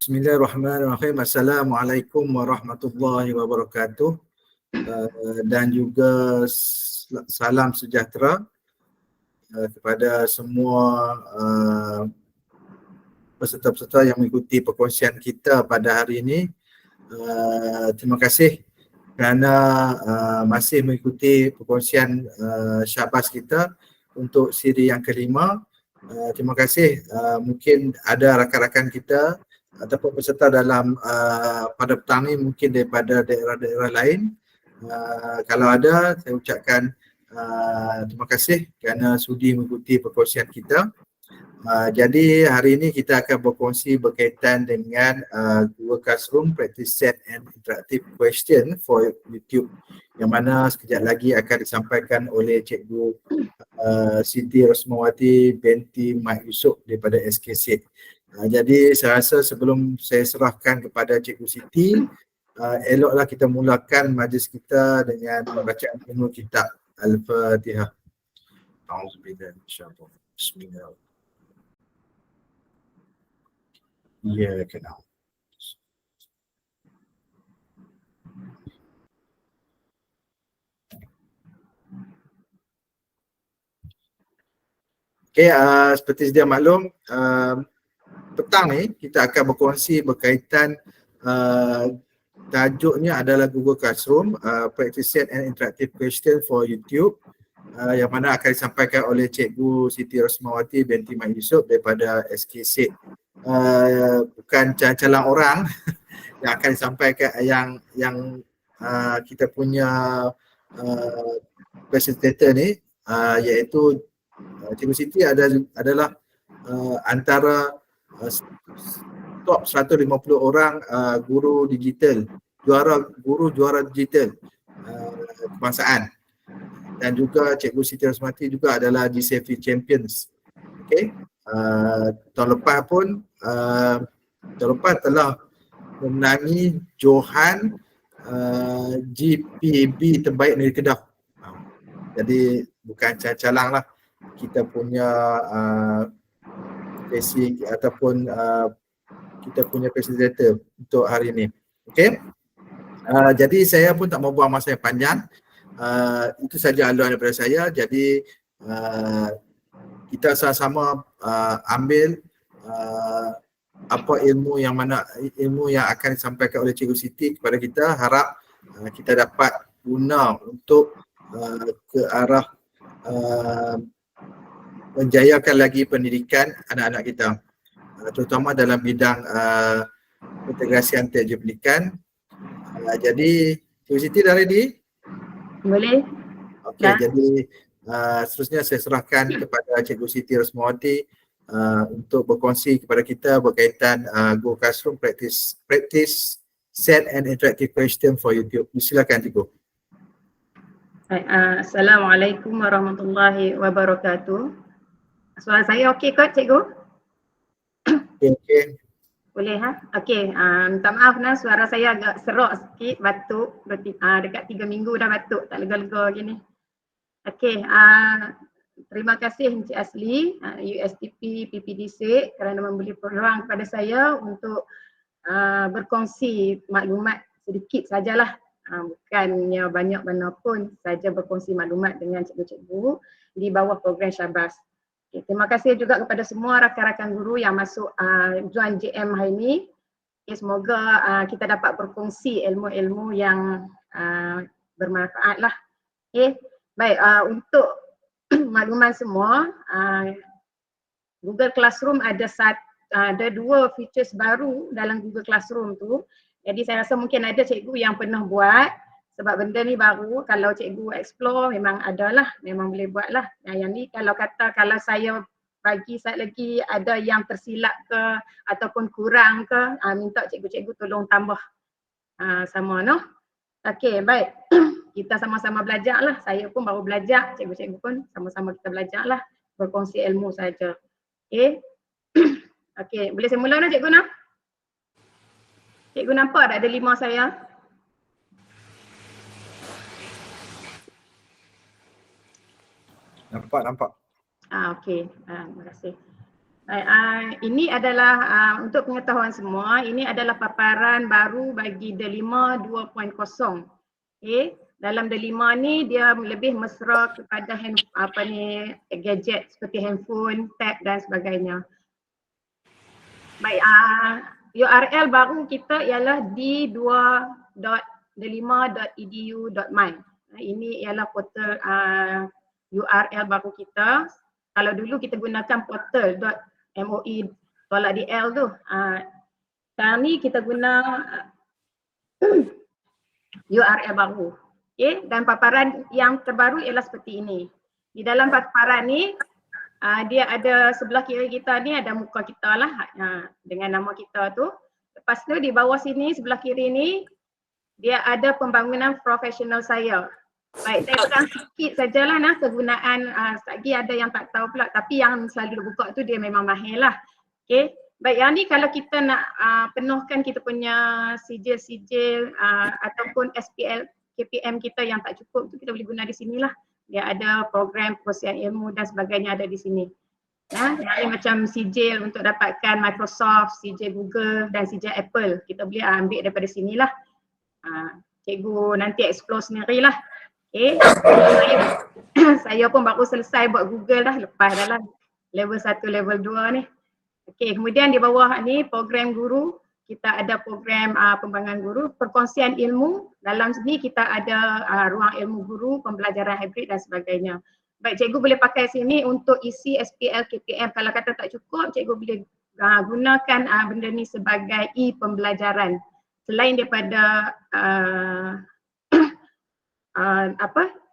Bismillahirrahmanirrahim. Assalamualaikum warahmatullahi wabarakatuh. Dan juga salam sejahtera kepada semua peserta-peserta yang mengikuti perkongsian kita pada hari ini. Terima kasih kerana masih mengikuti perkongsian syahbaz kita untuk siri yang kelima. Terima kasih. Mungkin ada rakan-rakan kita ataupun peserta dalam pada petang ni mungkin daripada daerah-daerah lain. Kalau ada, saya ucapkan terima kasih kerana sudi mengikuti perkongsian kita. Jadi hari ini kita akan berkongsi berkaitan dengan Google Classroom Practice Set and Interactive Question for YouTube, yang mana sekejap lagi akan disampaikan oleh Cikgu Siti Rosmawati binti Mat Yusof daripada SKSET. Jadi saya rasa sebelum saya serahkan kepada Cikgu Siti, eloklah kita mulakan majlis kita dengan bacaan penuh kitab Al-Fatihah. Auzubillahi minasyaitanir rajim. Bismillah. Ya, kenal. Okey, seperti sedia maklum, petang ni kita akan berkongsi berkaitan tajuknya adalah Google Classroom Practice Set and Interactive Question for YouTube, yang mana akan disampaikan oleh Cikgu Siti Rosmawati binti Mat Yusof daripada SKSET. Bukan calang orang yang akan disampaikan, yang kita punya presentator ni iaitu Cikgu Siti adalah antara top 150 orang guru digital, juara digital kebangsaan, dan juga Cikgu Siti Rosmawati juga adalah GCFE Champions. Okey, tahun lepas telah memenangi Johan GPB terbaik negeri Kedah. Jadi bukan calang lah, kita punya basic ataupun kita punya presentator untuk hari ini. Okey. Jadi saya pun tak mau buang masa yang panjang. Itu saja haluan daripada saya. Jadi kita sama-sama ambil apa ilmu yang akan disampaikan oleh Cikgu Siti kepada kita. Harap kita dapat guna untuk ke arah menjayakan lagi pendidikan anak-anak kita, terutama dalam bidang integrasi antarjaya pendidikan. Jadi Cikgu Siti dah ready? Boleh. Okey, jadi seterusnya saya serahkan kepada Cikgu Siti Rosmawati untuk berkongsi kepada kita berkaitan Google Classroom Practice Set and Interactive Question for YouTube. Silakan Cikgu. Assalamualaikum warahmatullahi wabarakatuh. Suara saya okey kot Cikgu? Okey. Boleh ha? Okey, minta maaf suara saya agak serak sikit, batuk. Dekat 3 minggu dah batuk, tak lega-lega gini. Okey, terima kasih Encik Asli, USTP PPDC kerana memberi peluang kepada saya untuk berkongsi maklumat sedikit sajalah. Bukannya banyak mana pun, saja berkongsi maklumat dengan cikgu-cikgu di bawah program Syahbaz. Okay, terima kasih juga kepada semua rakan-rakan guru yang masuk join JM hari ini. Okay, semoga kita dapat berkongsi ilmu-ilmu yang bermanfaat lah. Okay. Baik, untuk makluman semua, Google Classroom ada 2 features baru dalam Google Classroom tu. Jadi saya rasa mungkin ada cikgu yang pernah buat, sebab benda ni baru. Kalau cikgu explore memang adalah, memang boleh buat lah. Yang ni kalau saya bagi sat lagi ada yang tersilap ke ataupun kurang ke, minta cikgu-cikgu tolong tambah sama no. Okey, baik. Kita sama-sama belajar lah. Saya pun baru belajar, cikgu-cikgu pun sama-sama kita belajar lah. Berkongsi ilmu saja. Okey. Okey, boleh saya mula dah cikgu nak? Cikgu nampak tak ada 5 saya? Nampak. Okey, terima kasih. Ini adalah untuk pengetahuan semua, ini adalah paparan baru bagi D5 2.0. Okay. Dalam D5 ni dia lebih mesra kepada gadget seperti handphone, tab dan sebagainya. Baik, URL baru kita ialah d2.d5.edu.my. Ini ialah portal URL baru kita. Kalau dulu kita gunakan portal.moi tolak DL tu. Sekarang ni kita guna URL baru. Okay, dan paparan yang terbaru ialah seperti ini. Di dalam paparan ni dia ada sebelah kiri kita ni ada muka kita lah dengan nama kita tu. Lepas tu di bawah sini sebelah kiri ni dia ada pembangunan profesional saya. Baik, saya terang sikit sajalah kegunaan, lagi ada yang tak tahu pula, tapi yang selalu buka tu dia memang mahir lah. Okay. Baik, yang ni kalau kita nak penuhkan kita punya sijil-sijil ataupun SPL KPM kita yang tak cukup tu kita boleh guna di sini lah. Dia ada program perkongsian ilmu dan sebagainya ada di sini. Ini macam sijil untuk dapatkan Microsoft, sijil Google dan sijil Apple. Kita boleh ambil daripada sini lah. Cikgu nanti explore sendirilah. Okay. Saya pun baru selesai buat Google dah, lepas dah lah level 1, level 2 ni. Okay, kemudian di bawah ni program guru, kita ada program pembangunan guru, perkongsian ilmu. Dalam sini kita ada ruang ilmu guru, pembelajaran hibrid dan sebagainya. Baik, cikgu boleh pakai sini untuk isi SPL KPM. Kalau kata tak cukup, cikgu boleh gunakan benda ni sebagai e-pembelajaran. Selain daripada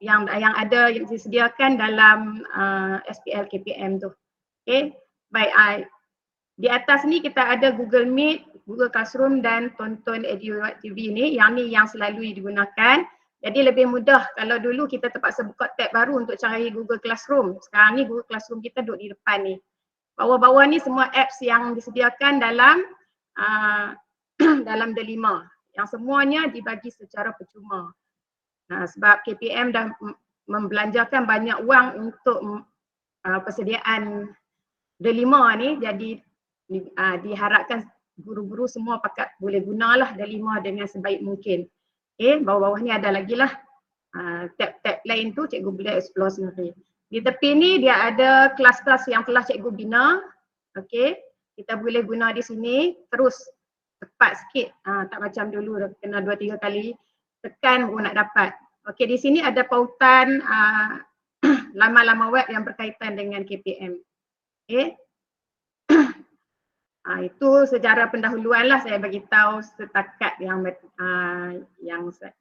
yang ada yang disediakan dalam SPL KPM tu. Okay, baik. Di atas ni kita ada Google Meet, Google Classroom dan Tonton Edu TV ni. Yang ni yang selalu digunakan. Jadi lebih mudah kalau dulu kita terpaksa buka tab baru untuk cari Google Classroom. Sekarang ni Google Classroom kita duduk di depan ni. Bawah-bawah ni semua apps yang disediakan dalam dalam D5. Yang semuanya dibagi secara percuma. Sebab KPM dah membelanjakan banyak wang untuk persediaan D5 ni, jadi diharapkan guru-guru semua boleh gunalah D5 dengan sebaik mungkin. Okay, bawah-bawah ni ada lagi lah tab-tab lain tu cikgu boleh explore sendiri. Di tepi ni dia ada kelas-kelas yang telah cikgu bina. Okay, kita boleh guna di sini terus cepat sikit, tak macam dulu kena 2-3 kali tekan baru nak dapat. Okey, di sini ada pautan laman-laman web yang berkaitan dengan KPM. Okey. Itu sejarah pendahuluan lah saya bagi tahu setakat yang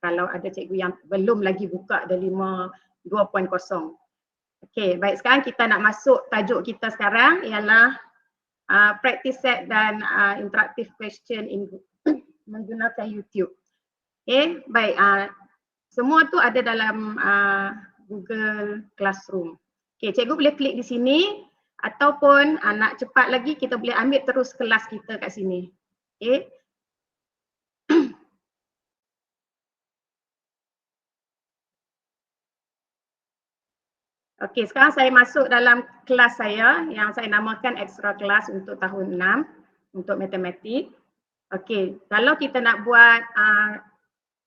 kalau ada cikgu yang belum lagi buka D5 2.0. Okey, baik, sekarang kita nak masuk tajuk kita sekarang ialah practice set dan interactive question menggunakan YouTube. Okay, baik. Semua tu ada dalam Google Classroom. Okay, cikgu boleh klik di sini ataupun nak cepat lagi kita boleh ambil terus kelas kita kat sini. Okay. Okay, sekarang saya masuk dalam kelas saya yang saya namakan extra class untuk tahun 6 untuk matematik. Okay, kalau kita nak buat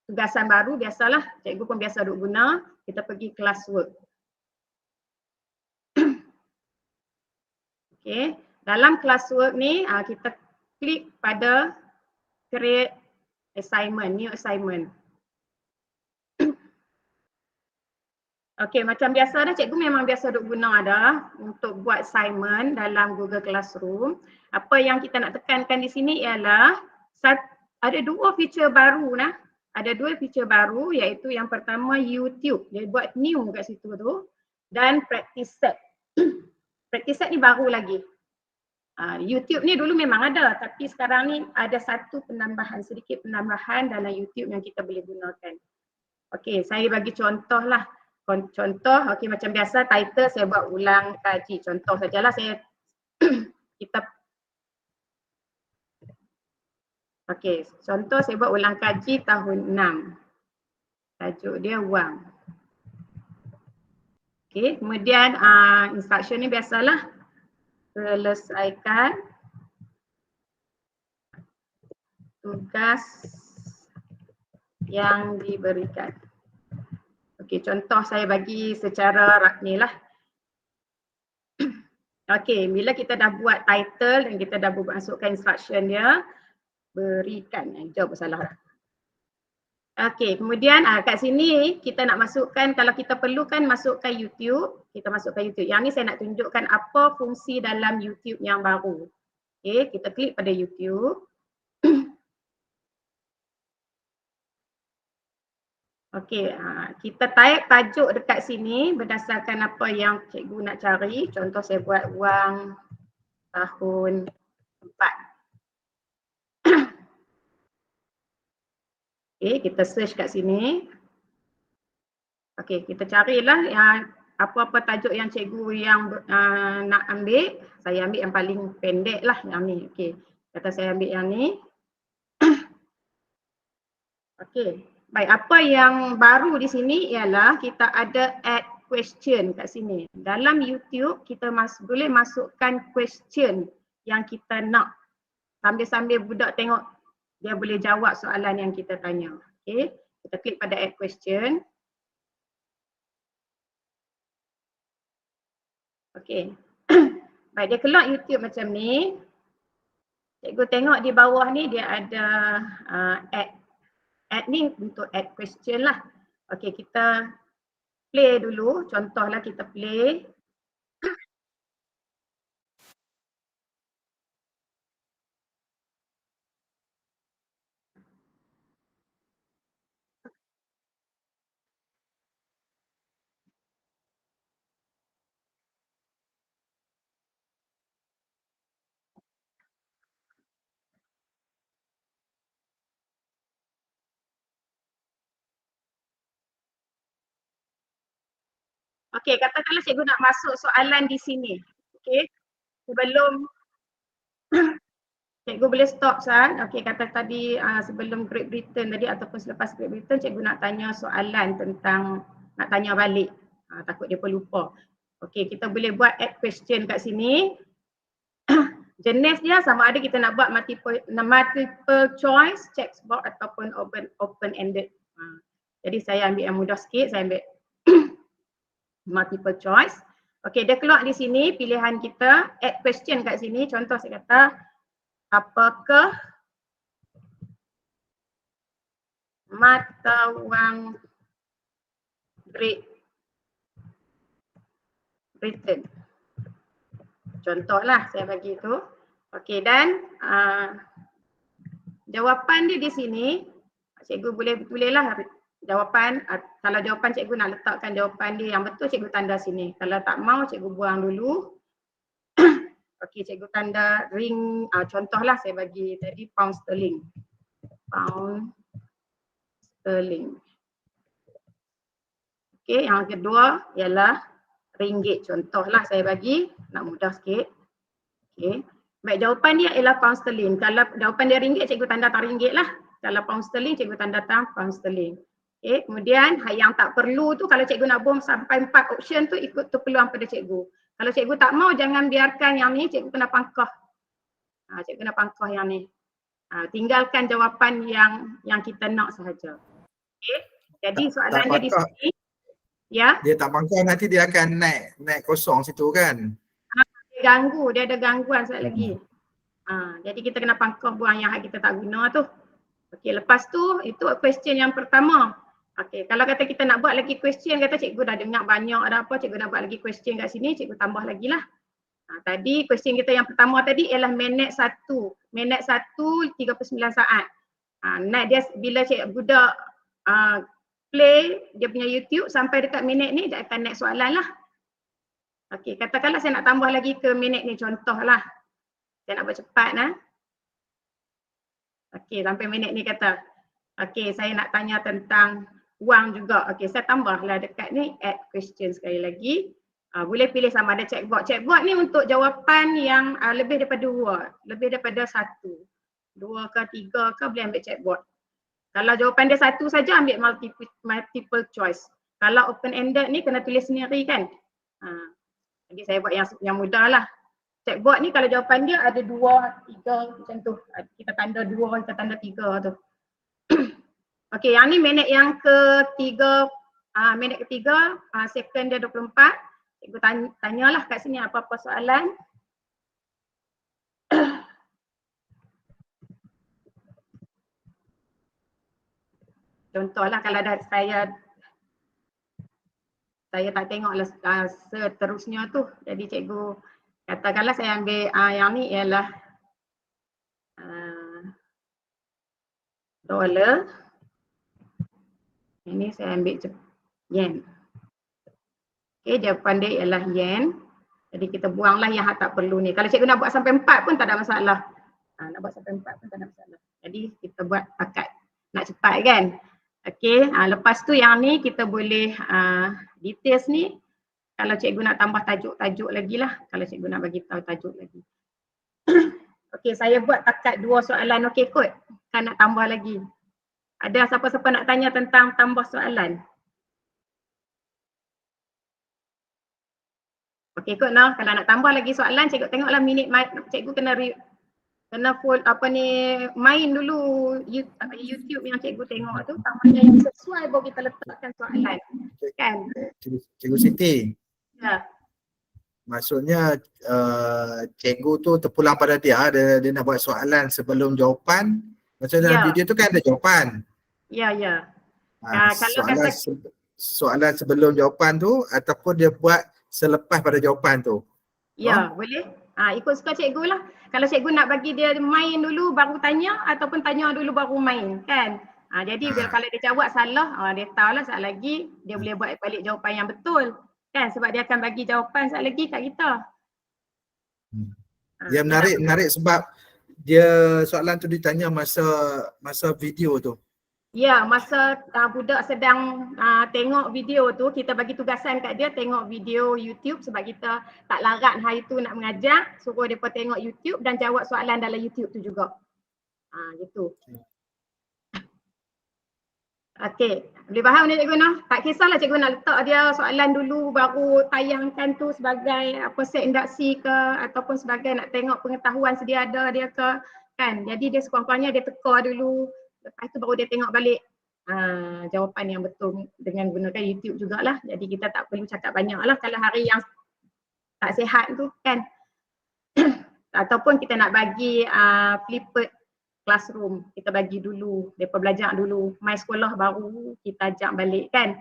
tugasan baru, biasalah cikgu pun biasa duk guna, kita pergi classwork. Okay, dalam classwork ni kita klik pada create assignment, new assignment. Okay, macam biasa dah, cikgu memang biasa duk guna dah untuk buat assignment dalam Google Classroom. Apa yang kita nak tekankan di sini ialah ada dua feature baru nah. Ada dua feature baru iaitu yang pertama YouTube. Dia buat new kat situ tu dan practice set. Practice set ni baru lagi. YouTube ni dulu memang ada tapi sekarang ni ada sedikit penambahan dalam YouTube yang kita boleh gunakan. Okey, saya bagi contoh lah. Contoh, okey, macam biasa title saya buat ulang kaji. Contoh sajalah okey, contoh saya buat ulang kaji tahun 6. Tajuk dia wang. Okey, kemudian instruction ni biasalah. selesaikan tugas yang diberikan. Okey, contoh saya bagi secara ni lah. Okey, bila kita dah buat title dan kita dah masukkan instruction dia, berikan. Jawab salah lah. Okey, kemudian kat sini kita nak masukkan, kalau kita perlukan masukkan YouTube, kita masukkan YouTube. Yang ni saya nak tunjukkan apa fungsi dalam YouTube yang baru. Okey, kita klik pada YouTube. Okey, kita type tajuk dekat sini berdasarkan apa yang cikgu nak cari. Contoh saya buat wang tahun 4. Okey, kita search kat sini. Okey, kita carilah yang apa-apa tajuk yang cikgu yang nak ambil. Saya ambil yang paling pendek lah yang ni. Okey, kata saya ambil yang ni. Okey, baik, apa yang baru di sini ialah kita ada add question kat sini. Dalam YouTube kita boleh masukkan question yang kita nak. Sambil-sambil budak tengok dia boleh jawab soalan yang kita tanya. Okey, kita klik pada add question. Okey. Baik, dia keluar YouTube macam ni. Cikgu tengok di bawah ni dia ada add ni untuk add question lah. Okey, kita play dulu. Contohlah kita play. Okey, katakanlah cikgu nak masuk soalan di sini. Okey, sebelum cikgu boleh stop San. Okey, kata tadi sebelum Great Britain tadi ataupun selepas Great Britain cikgu nak tanya soalan tentang, nak tanya balik. Takut dia pun lupa. Okey, kita boleh buat add question kat sini. Jenis dia sama ada kita nak buat multiple choice, checkbox ataupun open ended. Jadi saya ambil yang mudah sikit, saya ambil multiple choice. Okey, dia keluar di sini pilihan kita, add question kat sini. Contoh saya kata, apakah mata wang Great Britain? Contohlah saya bagi itu. Okey, dan jawapan dia di sini, cikgu boleh tulislah jawapan. Kalau jawapan cikgu nak letakkan jawapan dia yang betul, cikgu tanda sini. Kalau tak mau, cikgu buang dulu. Okey, cikgu tanda ring. Contohlah saya bagi tadi pound sterling. Pound sterling. Okey, yang kedua ialah ringgit. Contohlah saya bagi, nak mudah sikit. Okey. Baik, jawapan dia ialah pound sterling. Kalau jawapan dia ringgit, cikgu tanda tak ringgit lah. Kalau pound sterling, cikgu tanda pound sterling. Okay, kemudian yang tak perlu tu, kalau cikgu nak bom sampai 4 option tu, ikut tu peluang pada cikgu. Kalau cikgu tak mau, jangan biarkan yang ni, cikgu kena pangkah. Cikgu kena pangkah yang ni. Tinggalkan jawapan yang kita nak sahaja. Okay, jadi soalan dia di sini. Ya. Dia tak pangkah, nanti dia akan naik kosong situ kan? Dia ada gangguan sekali lagi. Jadi kita kena pangkah buang yang kita tak guna tu. Okey, lepas tu itu question yang pertama. Okey, kalau kata kita nak buat lagi question, kata cikgu dah dengar banyak ada apa, cikgu nak buat lagi question kat sini, cikgu tambah lagi lah. Tadi question kita yang pertama tadi ialah minit 1. Minit 1 39 saat. Naik dia bila budak play dia punya YouTube sampai dekat minit ni, dia akan naik soalan lah. Okey, katakanlah saya nak tambah lagi ke minit ni, contoh lah. Saya nak buat cepat lah. Okey, sampai minit ni kata. Okey, saya nak tanya tentang wang juga. Okey, saya tambahlah dekat ni add question sekali lagi. Boleh pilih sama ada checkbox. Checkbox ni untuk jawapan yang lebih daripada 2, lebih daripada 1. 2 ke 3 ke boleh ambil checkbox. Kalau jawapan dia 1 saja, ambil multiple choice. Kalau open ended ni kena tulis sendiri kan. Jadi saya buat yang mudah lah. checkboard ni kalau jawapan dia ada 2, 3 macam tu. Kita tanda 2, kita tanda 3 tu. Okey, yang ni minit yang ketiga, minit ketiga, second dia 24. Cikgu tanyalah kat sini apa-apa soalan. Contohlah kalau ada saya tak tengoklah seterusnya tu. Jadi cikgu katakanlah saya ambil yang ni ialah dolar. Ini saya ambil yen. Okey, jawapan dia ialah yen. Jadi kita buanglah yang tak perlu ni. Kalau cikgu nak buat sampai 4 pun tak ada masalah. Nak buat sampai 4 pun tak ada masalah. Jadi kita buat pakat nak cepat kan. Okey, lepas tu yang ni kita boleh details ni kalau cikgu nak tambah tajuk-tajuk lagi lah. Kalau cikgu nak bagi tahu tajuk lagi. Okey, saya buat takat 2 soalan okey kot. Kan nak tambah lagi. Ada siapa-siapa nak tanya tentang tambah soalan? Okey kot nah, kalau nak tambah lagi soalan cikgu tengoklah minit cikgu kena full main dulu YouTube yang cikgu tengok tu, tambahnya yang sesuai baru kita letakkan soalan. Kan? Cikgu Siti. Ya. Maksudnya cikgu tu terpulang pada dia nak buat soalan sebelum jawapan. Macam dalam video tu kan ada jawapan. Ya. Kalau soalan sebelum jawapan tu ataupun dia buat selepas pada jawapan tu. Ya, boleh. Ikut suka cikgu lah. Kalau cikgu nak bagi dia main dulu baru tanya ataupun tanya dulu baru main kan. Jadi kalau dia jawab salah, dia tahulah saat lagi dia boleh buat balik jawapan yang betul. Kan sebab dia akan bagi jawapan saat lagi kat kita. Dia menarik sebab dia soalan tu ditanya masa video tu. Ya, masa budak sedang tengok video tu, kita bagi tugasan kat dia tengok video YouTube sebab kita tak larat hari tu nak mengajar, suruh mereka tengok YouTube dan jawab soalan dalam YouTube tu juga. Gitu. Okey, boleh faham ni cikgu noh? Tak kisahlah cikgu nak letak dia soalan dulu baru tayangkan tu sebagai set induksi ke ataupun sebagai nak tengok pengetahuan sedia ada dia ke kan. Jadi dia sekurang-kurangnya dia teka dulu. Lepas tu baru dia tengok balik jawapan yang betul dengan gunakan YouTube jugalah. Jadi kita tak perlu cakap banyak lah kalau hari yang tak sihat tu kan. Ataupun kita nak bagi flipped classroom, kita bagi dulu, mereka belajar dulu, mai sekolah baru kita ajak balik kan.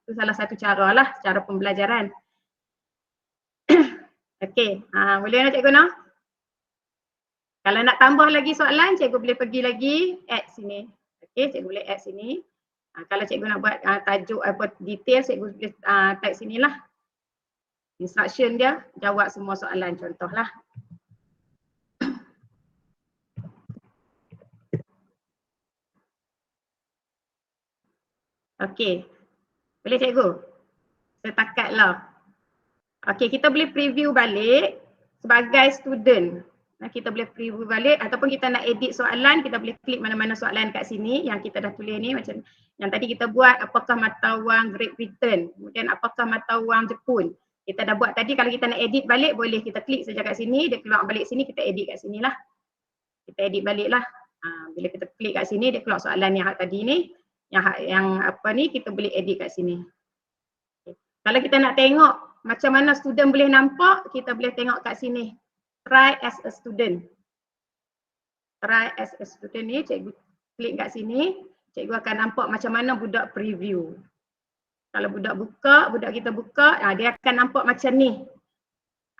Itu salah satu cara lah, cara pembelajaran. Okey, boleh nak cikgu nak? Kalau nak tambah lagi soalan, cikgu boleh pergi lagi add sini. Okey, cikgu boleh add sini. Kalau cikgu nak buat tajuk apa detail, cikgu boleh type sinilah. Instruction dia, jawab semua soalan contohlah. Okey, boleh cikgu? Setakatlah. Okey, kita boleh preview balik sebagai student. Kita boleh preview balik ataupun kita nak edit soalan, kita boleh klik mana-mana soalan kat sini yang kita dah tulis ni macam yang tadi kita buat apakah mata wang Great Britain, kemudian apakah mata wang Jepun. Kita dah buat tadi, kalau kita nak edit balik boleh kita klik saja kat sini, dia keluar balik sini, kita edit kat sini lah. Kita edit balik lah. Bila kita klik kat sini dia keluar soalan yang tadi ni, yang apa ni kita boleh edit kat sini. Kalau kita nak tengok macam mana student boleh nampak, kita boleh tengok kat sini. Try as a student. Try as a student ni cikgu klik kat sini, cikgu akan nampak macam mana budak preview. Kalau budak kita buka, dia akan nampak macam ni.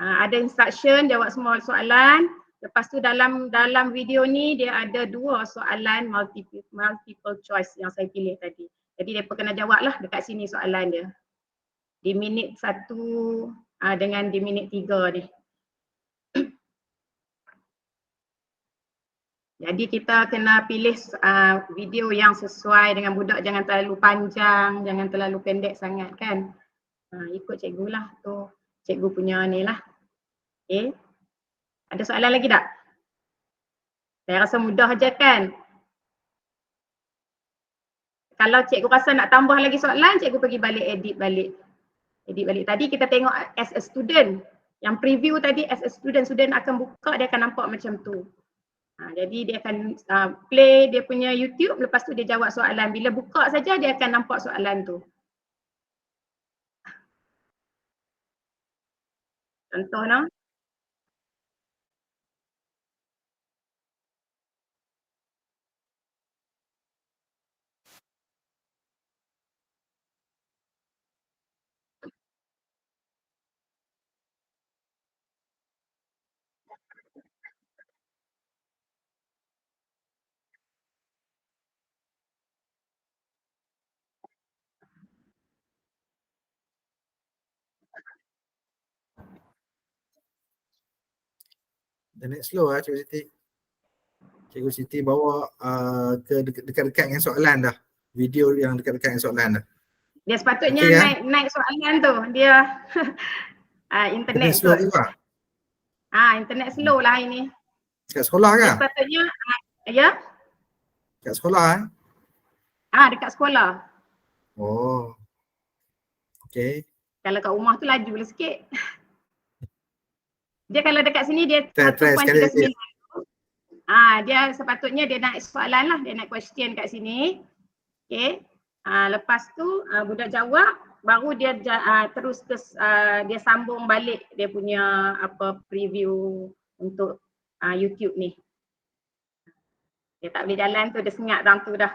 Ada instruction, jawab semua soalan. Lepas tu dalam video ni dia ada 2 soalan multiple choice yang saya pilih tadi. Jadi mereka kena jawab lah dekat sini soalan dia. Di minit 1 dengan di minit 3 ni. Jadi kita kena pilih video yang sesuai dengan budak, jangan terlalu panjang, jangan terlalu pendek sangat kan. Ikut cikgu lah tu, cikgu punya ni lah. Okay. Ada soalan lagi tak? Saya rasa mudah je kan. Kalau cikgu rasa nak tambah lagi soalan, cikgu pergi balik edit balik. Edit balik. Tadi kita tengok as a student. Yang preview tadi as a student akan buka, dia akan nampak macam tu. Jadi dia akan play dia punya YouTube, lepas tu dia jawab soalan. Bila buka saja dia akan nampak soalan tu. Contoh no. Internet slow lah Cikgu Siti. Cikgu Siti bawa ke dekat-dekat dengan soalan dah. Video yang dekat-dekat dengan soalan dah. Dia sepatutnya Okay, naik soalan tu. Dia internet slow kot. juga. Internet slow lah ini. Dekat sekolah ke? Dia sepatutnya ya. Dekat sekolah Dekat sekolah. Oh. Okay. Kalau kat rumah tu laju lah sikit. Dia kalau dekat sini dia Try sekali lagi. 1.39. Dia sepatutnya dia naik soalan lah, dia naik question kat sini. Okay. Lepas tu budak jawab, baru dia terus dia sambung balik dia punya preview untuk YouTube ni. Dia tak boleh jalan tu, dia senyap dalam tu dah.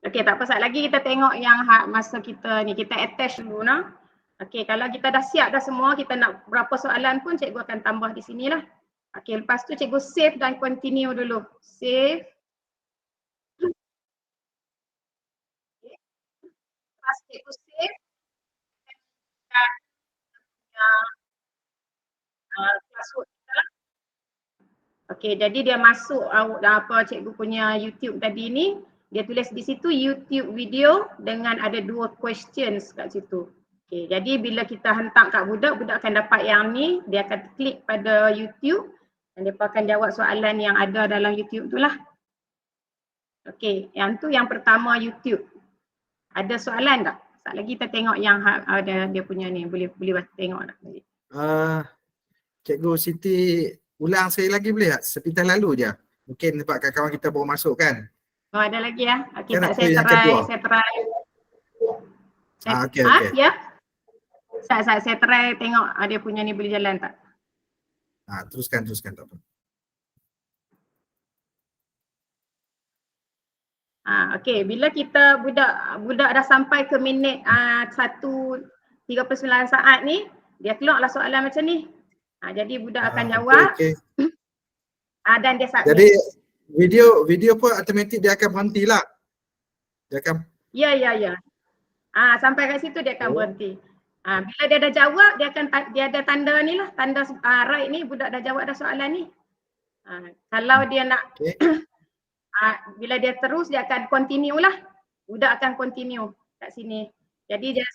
Okey, tak apa, sat lagi kita tengok yang masa kita ni, kita attach dulu nah. Okey, kalau kita dah siap dah semua, kita nak berapa soalan pun cikgu akan tambah di sini lah. Okey, lepas tu cikgu save dan continue dulu. Save. Lepas cikgu save, password kita lah. Okey, jadi dia masuk cikgu punya YouTube tadi ni, dia tulis di situ YouTube video dengan ada 2 questions kat situ. Okay, jadi bila kita hentak kat budak, budak akan dapat yang ni, dia akan klik pada YouTube dan dia akan jawab soalan yang ada dalam YouTube tu lah. Okay, yang tu yang pertama YouTube. Ada soalan tak? Sekejap lagi kita tengok yang ada dia punya ni, boleh tengok tak? Cikgu Siti ulang sekali lagi boleh tak? Sepintas lalu je. Mungkin sebab kawan kita baru masuk kan. Oh, ada lagi ya? Okay, Kan tak, saya try. Okay. Ya? Saya try tengok dia punya ni boleh jalan tak? Teruskan tak apa. Okey, bila kita budak dah sampai ke minit 1:39 saat ni, dia keluarlah soalan macam ni. Jadi budak akan jawab. Okay. Dan dia submit. Jadi video pun automatik dia akan berhentilah. Dia akan Ya. Sampai kat situ dia akan berhenti. Bila dia dah jawab, dia ada tanda ni lah, tanda right ni, budak dah jawab dah soalan ni. Kalau dia nak bila dia terus, dia akan continue lah. Budak akan continue kat sini. Jadi dia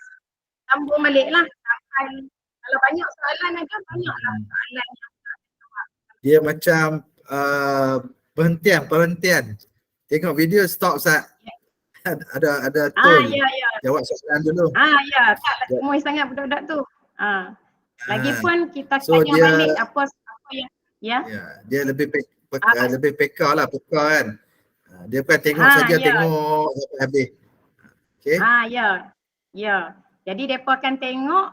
sambung balik lah sampai kalau banyak soalan aja, banyaklah soalan yang dia macam perhentian. Tengok video stop Ustaz. Ada tone. Ya. Jawab soalan dulu. Ya, tak gemoy sangat budak-budak tu. Lagipun kita tanya balik apa yang dia lebih peka kan. Dia bukan tengok saja, tengok sampai habis. Okay. Ya. Jadi depa akan tengok,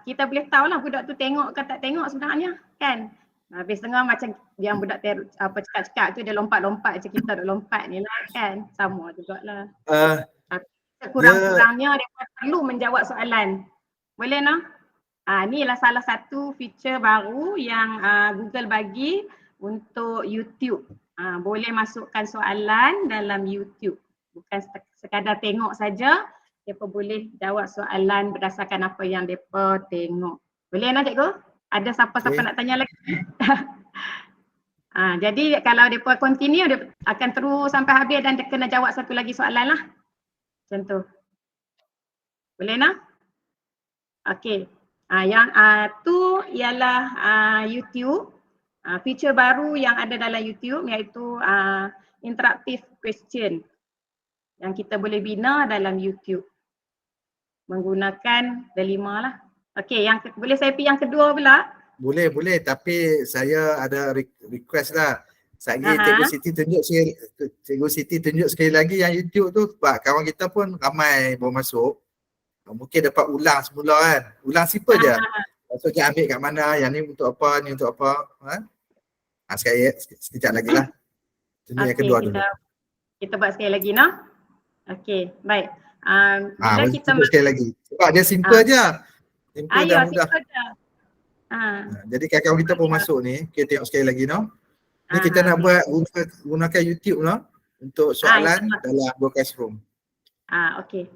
kita boleh tahulah budak tu tengok ke tak tengok sebenarnya kan. Habis tengah macam yang budak cakap tu dia lompat-lompat macam kita duk lompat ni lah kan. Sama jugalah. Kurang-kurangnya depa perlu menjawab soalan. Boleh no? Ni lah salah satu feature baru yang Google bagi untuk YouTube. Boleh masukkan soalan dalam YouTube. Bukan sekadar tengok saja, mereka boleh jawab soalan berdasarkan apa yang mereka tengok. Boleh nak cikgu? Ada siapa-siapa nak tanya lagi? Jadi kalau mereka continue, dia akan terus sampai habis dan dia kena jawab satu lagi soalan lah. Macam tu. Boleh nak? Okey. Yang tu ialah YouTube. feature baru yang ada dalam YouTube iaitu interactive question yang kita boleh bina dalam YouTube menggunakan Delima lah. Okey, boleh saya pergi yang kedua pula? Boleh, tapi saya ada request lah. Sekali Aha. Cikgu Siti tunjuk sekali lagi yang YouTube tu sebab kawan kita pun ramai baru masuk. Mungkin dapat ulang semula kan. Ulang simple je. Lepas tu ambil kat mana, yang ni untuk apa, ni untuk apa. Sekejap lagi lah. Tunjuk yang kedua dulu. Kita buat sekali lagi no. Okey, baik. Bila kita sekali lagi. Sebab dia simple je. Simple dan mudah. Jadi kawan kita pun masuk ni, kita tengok sekali lagi no. Ni kita nak buat gunakan YouTube no untuk soalan dalam Google Classroom. Okey.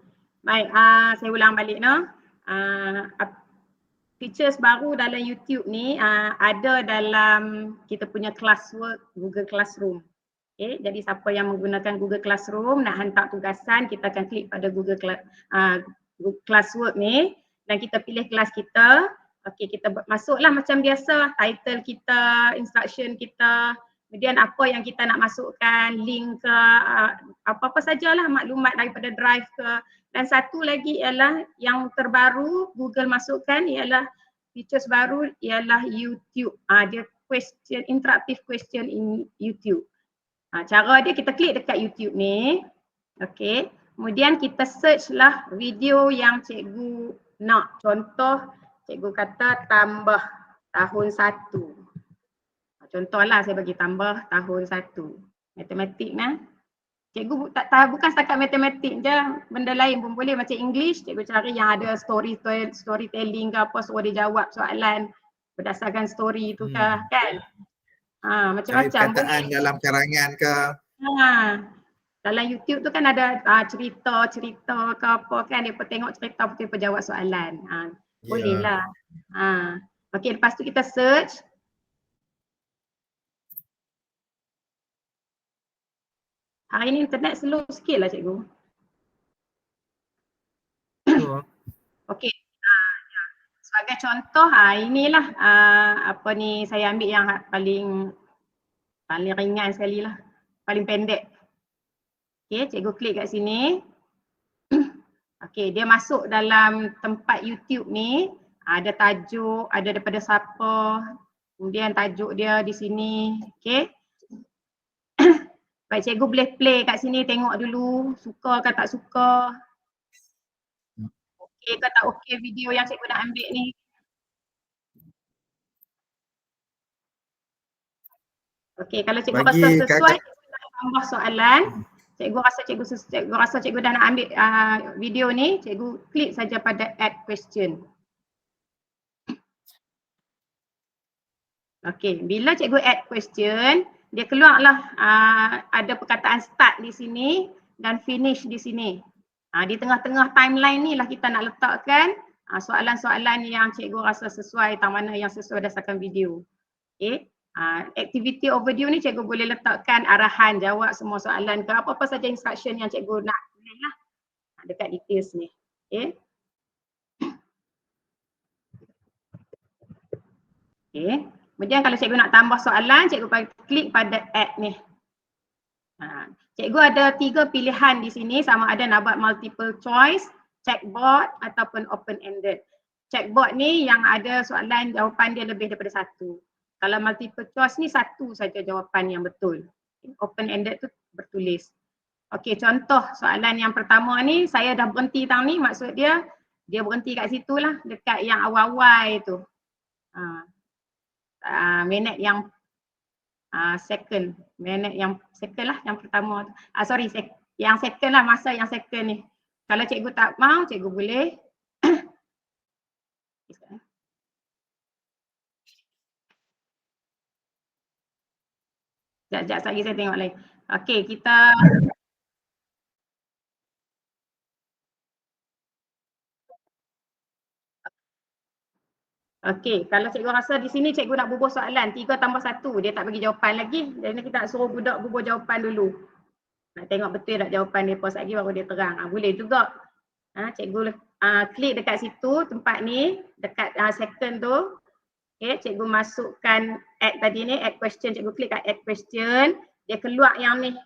Baik, saya ulang balik no. Features baru dalam YouTube ni ada dalam kita punya classwork Google Classroom. Okay, jadi siapa yang menggunakan Google Classroom nak hantar tugasan, kita akan klik pada Google Classwork ni dan kita pilih kelas kita. Okey, kita masuklah macam biasa, title kita, instruction kita, kemudian apa yang kita nak masukkan, link ke, apa-apa sajalah maklumat daripada Drive ke. Dan satu lagi ialah yang terbaru Google masukkan ialah features baru ialah YouTube. Dia interactive question in YouTube. Cara dia kita klik dekat YouTube ni. Okey. Kemudian kita search lah video yang cikgu nak. Contoh cikgu kata tambah tahun 1. Contohlah saya bagi tambah tahun 1. Matematik nah. Cikgu bukan setakat matematik je, benda lain pun boleh macam English, cikgu cari yang ada storytelling ke apa, suruh dia jawab soalan berdasarkan story tu ke kan. Macam-macam. Perkataan dalam karangan ke. Dalam YouTube tu kan ada cerita ke apa kan, dia pun tengok cerita pun dia pun jawab soalan. Boleh lah. Okey, lepas tu kita search. Hari ni internet slow sikit lah cikgu. Okey. Sebagai contoh, inilah apa ni saya ambil yang paling ringan sekali lah. Paling pendek. Okey, cikgu klik kat sini. Okey, dia masuk dalam tempat YouTube ni. Ada tajuk, ada daripada siapa. Kemudian tajuk dia di sini. Okey. Baik, cikgu boleh play kat sini tengok dulu. Suka ke tak suka. Okey ke tak okey video yang cikgu nak ambil ni. Okey, kalau cikgu rasa sesuai, cikgu nak tambah soalan. Cikgu rasa cikgu dah nak ambil video ni, cikgu klik saja pada add question. Okey, bila cikgu add question, dia keluarlah ada perkataan start di sini dan finish di sini. Di tengah-tengah timeline ni lah kita nak letakkan soalan-soalan yang cikgu rasa sesuai, tang mana yang sesuai berdasarkan video. Okey. Activity overview ni cikgu boleh letakkan arahan jawab semua soalan ke apa-apa saja instruction yang cikgu nak lah dekat details ni. Okey. Okey. Kemudian kalau cikgu nak tambah soalan, cikgu klik pada add ni. Cikgu ada 3 pilihan di sini, sama ada nak buat multiple choice, checkboard ataupun open ended. Checkboard ni yang ada soalan jawapan dia lebih daripada 1. Kalau multiple choice ni 1 saja jawapan yang betul. Open ended tu bertulis. Okey, contoh soalan yang pertama ni saya dah berhenti tang ni, maksud dia berhenti kat situ lah, dekat yang awal-awal tu. Minit yang second, minit yang second lah yang pertama tu. Yang second lah, masa yang second ni. Kalau cikgu tak mau, cikgu boleh sekejap lagi saya tengok lagi. Okey, kita okey, kalau cikgu rasa di sini cikgu nak bubuh soalan 3 tambah 1, dia tak bagi jawapan lagi. Jadi kita nak suruh budak bubuh jawapan dulu. Nak tengok betul tak jawapan dia, pause lagi baru dia terang. Boleh juga. Cikgu klik dekat situ tempat ni, dekat second tu. Okay, cikgu masukkan add tadi ni, add question, cikgu klik kat add question, dia keluar yang ni.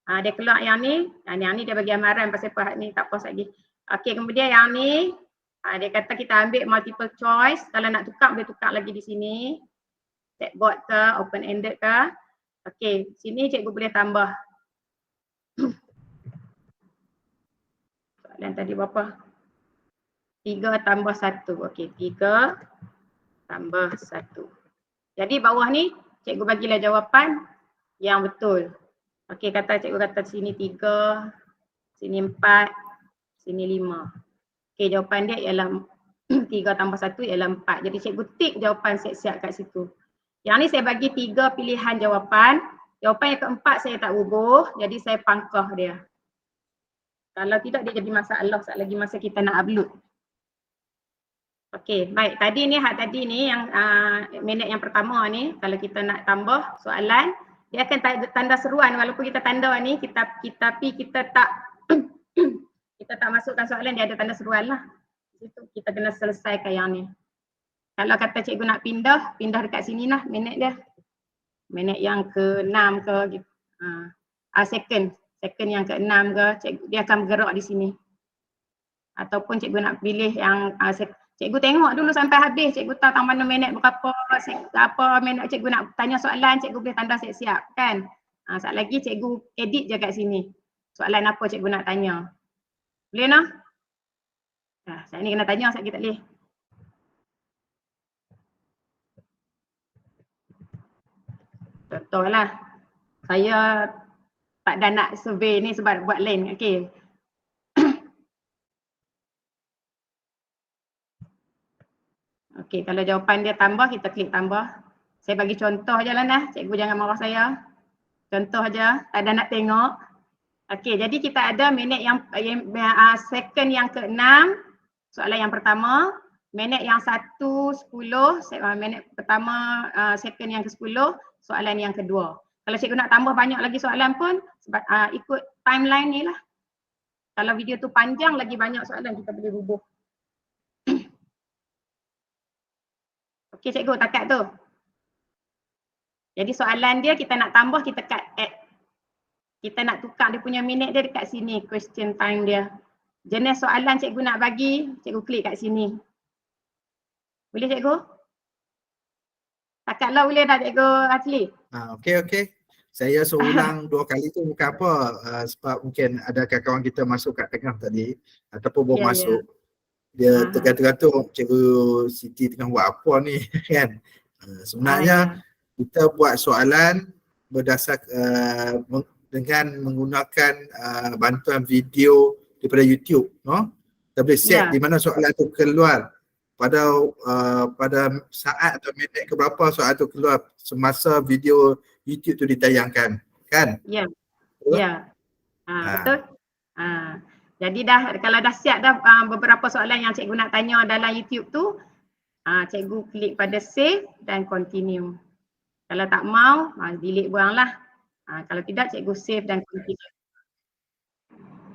Dia keluar yang ni dia bagi amaran pasal apa ni, tak pause lagi. Okay, kemudian yang ni, dia kata kita ambil multiple choice, kalau nak tukar boleh tukar lagi di sini. Checkboard ke, open ended ke. Okay, sini cikgu boleh tambah. Soalan tadi berapa? 3 tambah 1. Okay, 3 tambah 1. Jadi bawah ni cikgu bagilah jawapan yang betul. Okey, cikgu kata sini 3, sini 4, sini 5. Okey, jawapan dia ialah 3 tambah 1 ialah 4. Jadi cikgu tik jawapan siap-siap kat situ. Yang ni saya bagi 3 pilihan jawapan. Jawapan yang keempat saya tak ubah, jadi saya pangkah dia. Kalau tidak dia jadi masalah saat lagi masa kita nak upload. Okey, baik. Tadi ni yang minit yang pertama ni, kalau kita nak tambah soalan, dia akan tanda seruan walaupun kita tanda ni tapi kita tak kita tak masukkan soalan, dia ada tanda seruan lah. Situ kita kena selesaikan yang ni. Kalau kata cikgu nak pindah dekat sini lah minit dia. Minit yang ke-6 ke gitu. Second yang ke-6 ke, cikgu, dia akan bergerak di sini. Ataupun cikgu nak pilih yang cikgu tengok dulu sampai habis, cikgu tahu tambah minit berapa minit cikgu nak tanya soalan, cikgu boleh tanda siap-siap kan. Saat lagi cikgu edit je kat sini. Soalan apa cikgu nak tanya. Boleh no? Saat ni kena tanya, saat lagi tak boleh. Contohlah, saya tak dah nak survey ni sebab buat lain. Okey. Okey, kalau jawapan dia tambah, kita klik tambah. Saya bagi contoh je lah nah, cikgu jangan marah saya. Contoh je, tak ada nak tengok. Okey, jadi kita ada minit yang second yang ke-6, soalan yang pertama. Minit yang 1, 10, minit pertama, second yang ke-10, soalan yang kedua. Kalau cikgu nak tambah banyak lagi soalan pun, sebab ikut timeline ni lah. Kalau video tu panjang, lagi banyak soalan kita boleh rubuh. Okey cikgu, takat tu. Jadi soalan dia kita nak tambah, kita kat add. Kita nak tukar dia punya minit dia dekat sini, question time dia. Jenis soalan cikgu nak bagi, cikgu klik kat sini. Boleh cikgu? Takatlah boleh dah cikgu Asli. Okey. Saya seulang 2 kali tu bukan apa, sebab mungkin ada kawan-kawan kita masuk kat tengah tadi ataupun baru masuk. Dia tergantung cikgu Siti tengah buat apa ni kan. Sebenarnya kita buat soalan berdasar dengan menggunakan bantuan video daripada YouTube, no? Kita boleh set di mana soalan tu keluar pada saat atau minit ke berapa soalan tu keluar semasa video YouTube tu ditayangkan, kan? Ya. Betul. Jadi kalau dah siap dah beberapa soalan yang cikgu nak tanya dalam YouTube tu, cikgu klik pada save dan continue. Kalau tak mau, delete buanglah. Kalau tidak, cikgu save dan continue.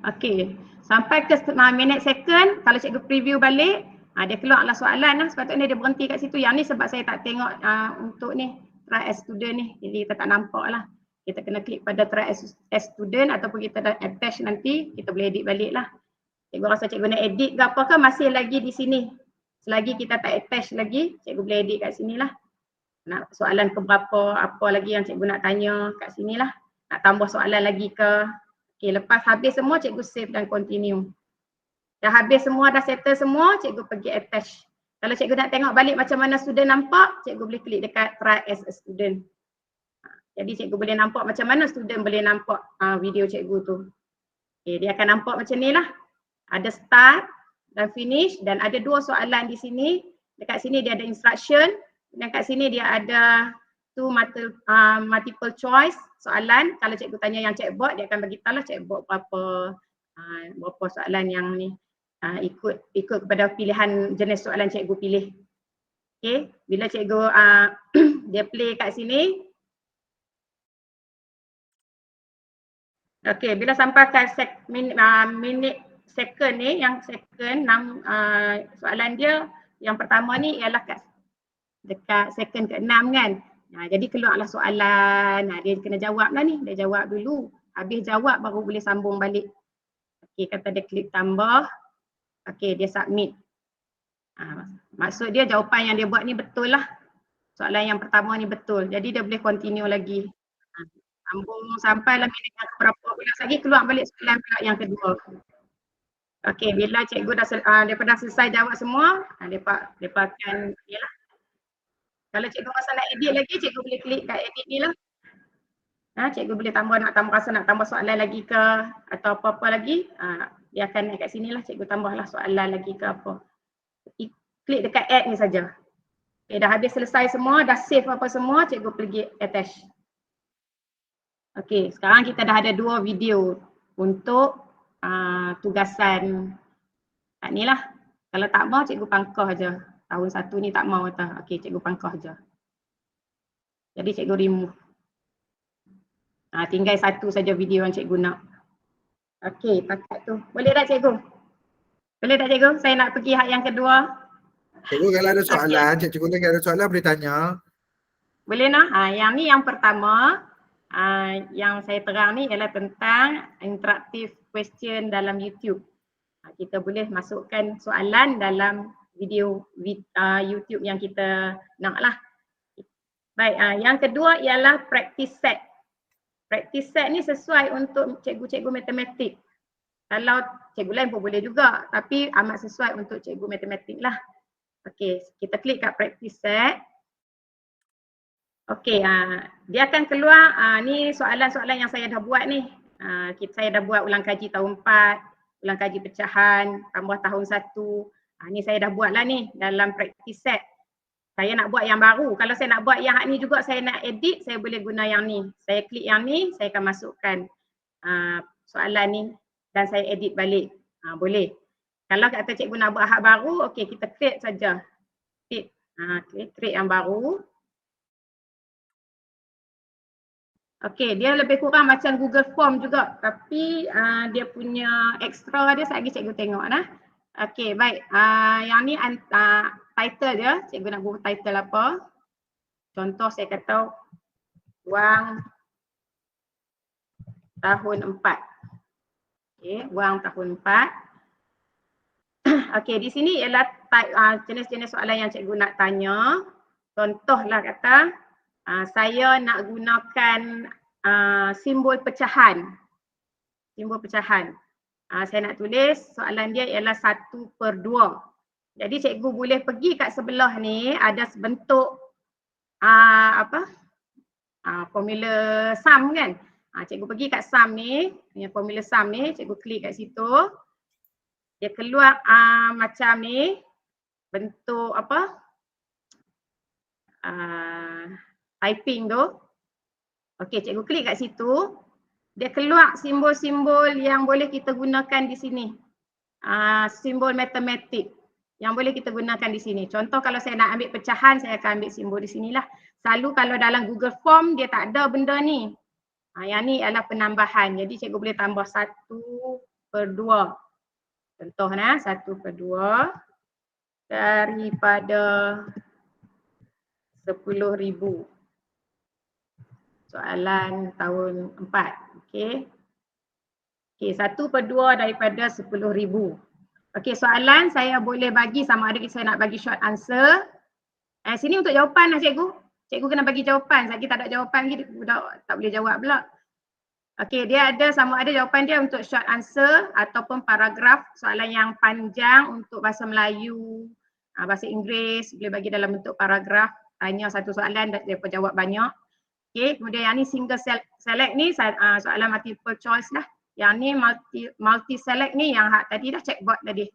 Okey, sampai ke minit second, kalau cikgu preview balik, dia keluarlah soalan lah. Sepatutnya dia berhenti kat situ. Yang ni sebab saya tak tengok untuk ni, try as student ni. Jadi kita tak nampak lah. Kita kena klik pada try as student ataupun kita dah attach nanti, kita boleh edit balik lah. Cikgu rasa cikgu nak edit ke apa ke masih lagi di sini. Selagi kita tak attach lagi, cikgu boleh edit kat sini lah. Nak soalan ke berapa, apa lagi yang cikgu nak tanya kat sini lah. Nak tambah soalan lagi ke. Okay, lepas habis semua, cikgu save dan continue. Dah habis semua, dah settle semua, cikgu pergi attach. Kalau cikgu nak tengok balik macam mana student nampak, cikgu boleh klik dekat try as a student. Jadi cikgu boleh nampak macam mana student boleh nampak video cikgu tu. Okay, dia akan nampak macam ni lah. Ada start dan finish dan ada 2 soalan di sini. Dekat sini dia ada instruction dan kat sini dia ada multiple choice soalan. Kalau cikgu tanya yang checkboard, dia akan bagi tahu lah checkboard berapa soalan yang ni. Ikut kepada pilihan jenis soalan cikgu pilih. Okay, bila cikgu dia play kat sini. Okay, bila sampai ke minit second ni, yang second soalan dia yang pertama ni ialah kat dekat second ke-6 kan. Jadi keluarlah soalan, dia kena jawab lah ni, dia jawab dulu. Habis jawab baru boleh sambung balik. Okey, kata dia klik tambah. Okey, dia submit. Maksud dia jawapan yang dia buat ni betul lah. Soalan yang pertama ni betul. Jadi dia boleh continue lagi. Sambung sampai lah minit yang berapa belas lagi keluar balik soalan pula yang kedua. Okey, bila cikgu dah selesai jawab semua, depa akan yalah. Kalau cikgu rasa nak edit lagi, cikgu boleh klik kat edit ni lah. Cikgu boleh rasa nak tambah soalan lagi ke atau apa-apa lagi, dia akan naik kat sini lah, cikgu tambahlah soalan lagi ke apa. Klik dekat add ni saja. Okay, dah habis selesai semua, dah save apa semua, cikgu pergi attach. Okey, sekarang kita dah ada 2 video untuk tugasan ni lah. Kalau tak mau, cikgu pangkah je. Tahun 1 ni tak mau kata. Okey, cikgu pangkah je. Jadi cikgu remove. Tinggal 1 saja video yang cikgu nak. Okey, pakat tu. Boleh tak cikgu? Boleh tak cikgu? Saya nak pergi hak yang kedua. Cikgu kalau ada soalan, cikgu lagi ada soalan boleh tanya. Boleh nak? Yang ni yang pertama, yang saya terang ni ialah tentang interactive question dalam YouTube. Kita boleh masukkan soalan dalam video YouTube yang kita nak lah. Baik, yang kedua ialah practice set. Practice set ni sesuai untuk cikgu-cikgu matematik. Kalau cikgu lain pun boleh juga, tapi amat sesuai untuk cikgu matematik lah. Okey, kita klik kat practice set. Okey, dia akan keluar ni soalan-soalan yang saya dah buat ni. Saya dah buat ulang kaji tahun 4, ulang kaji pecahan, tambah tahun 1. Ni saya dah buat lah ni dalam practice set. Saya nak buat yang baru. Kalau saya nak buat yang hak ni juga saya nak edit, saya boleh guna yang ni. Saya klik yang ni, saya akan masukkan soalan ni dan saya edit balik. Boleh. Kalau kata cikgu nak buat hak baru, okey kita create saja. Create yang baru. Okey, dia lebih kurang macam Google Form juga, tapi dia punya extra dia sekejap lagi cikgu tengok nah. Okey, baik. Yang ni title dia, cikgu nak buat title apa? Contoh saya kata wang tahun 4. Okey, wang tahun 4. Okey, di sini ialah jenis-jenis soalan yang cikgu nak tanya. Contohlah kata saya nak gunakan simbol pecahan. Simbol pecahan. Saya nak tulis soalan dia ialah 1/2. Jadi cikgu boleh pergi kat sebelah ni ada sebentuk formula sum kan. Cikgu pergi kat sum ni, formula sum ni, cikgu klik kat situ. Dia keluar macam ni, bentuk typing tu. Okey, cikgu klik kat situ. Dia keluar simbol-simbol yang boleh kita gunakan di sini. Simbol matematik yang boleh kita gunakan di sini. Contoh kalau saya nak ambil pecahan, saya akan ambil simbol di sinilah. Selalu kalau dalam Google Form dia tak ada benda ni. Yang ni adalah penambahan. Jadi cikgu boleh tambah 1/2. Contoh 1/2 daripada 10,000. Soalan tahun 4. Okey. Okey, 1/2 daripada 10,000. Okey, soalan saya boleh bagi sama ada saya nak bagi short answer. Sini untuk jawapan lah cikgu. Cikgu kena bagi jawapan. Lagi tak ada jawapan lagi budak tak boleh jawab pula. Okey, dia ada sama ada jawapan dia untuk short answer ataupun paragraf, soalan yang panjang untuk bahasa Melayu, bahasa Inggeris boleh bagi dalam bentuk paragraf, tanya satu soalan dan dia jawab banyak. Okey, kemudian yang ni single select ni soalan multiple choice lah. Yang ni multi select ni yang hak tadi dah checkbox tadi.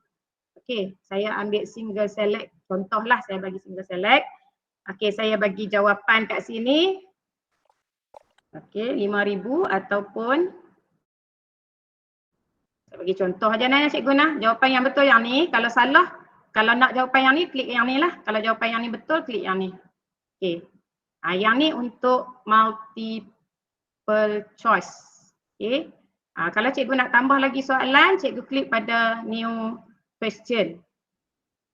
Okey, saya ambil single select, contohlah saya bagi single select. Okey, saya bagi jawapan kat sini. Okey, 5,000 ataupun saya bagi contoh aja nak cikgu nah. Jawapan yang betul yang ni, kalau salah, kalau nak jawapan yang ni klik yang ni lah. Kalau jawapan yang ni betul klik yang ni. Okey. Yang ni untuk multiple choice. Okey. Kalau cikgu nak tambah lagi soalan, cikgu klik pada new question.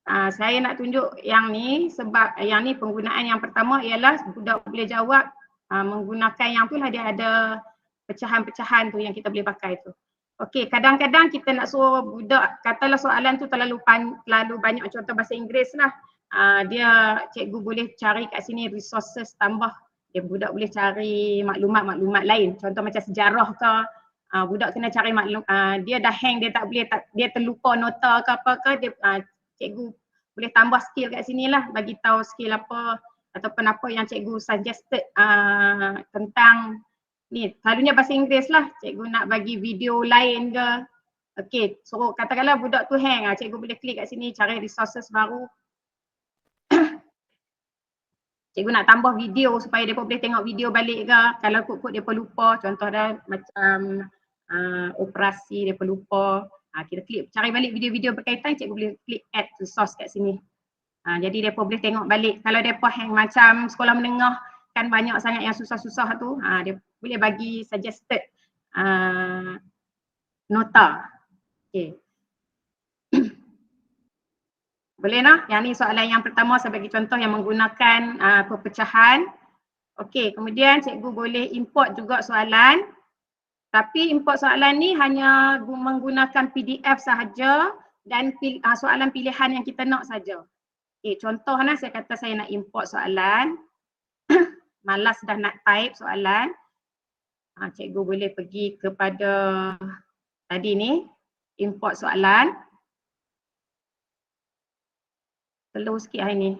saya nak tunjuk yang ni sebab yang ni penggunaan yang pertama ialah budak boleh jawab menggunakan yang tu lah, dia ada pecahan-pecahan tu yang kita boleh pakai tu. Okey, kadang-kadang kita nak suruh budak, katalah soalan tu terlalu banyak contoh bahasa Inggeris lah. Dia cikgu boleh cari kat sini resources tambah. Dia budak boleh cari maklumat-maklumat lain. Contoh macam sejarah ke, budak kena cari maklum, dia dah hang, dia tak boleh, dia terlupa nota ke apa ke, dia cikgu boleh tambah skill kat sini lah, bagi tahu skill apa ataupun apa yang cikgu suggested tentang ni. Selalunya bahasa Inggeris lah, cikgu nak bagi video lain ke. Okey, so katakanlah budak tu hang, cikgu boleh klik kat sini cari resources baru. Cikgu nak tambah video supaya mereka boleh tengok video balik ke, kalau kut-kut mereka lupa, contoh dah macam operasi mereka lupa, kita klik cari balik video-video berkaitan, cikgu boleh klik add resource kat sini. Jadi mereka boleh tengok balik. Kalau mereka hang macam sekolah menengah kan banyak sangat yang susah-susah tu, dia boleh bagi suggested nota. Okay. Boleh nah? Yang ni soalan yang pertama saya bagi contoh yang menggunakan perpecahan. Okey, kemudian cikgu boleh import juga soalan. Tapi import soalan ni hanya menggunakan PDF sahaja dan soalan pilihan yang kita nak saja. Okey, contoh nah, saya kata saya nak import soalan. Malas dah nak type soalan. Cikgu boleh pergi kepada tadi ni, import soalan. Slow sikit hari ni.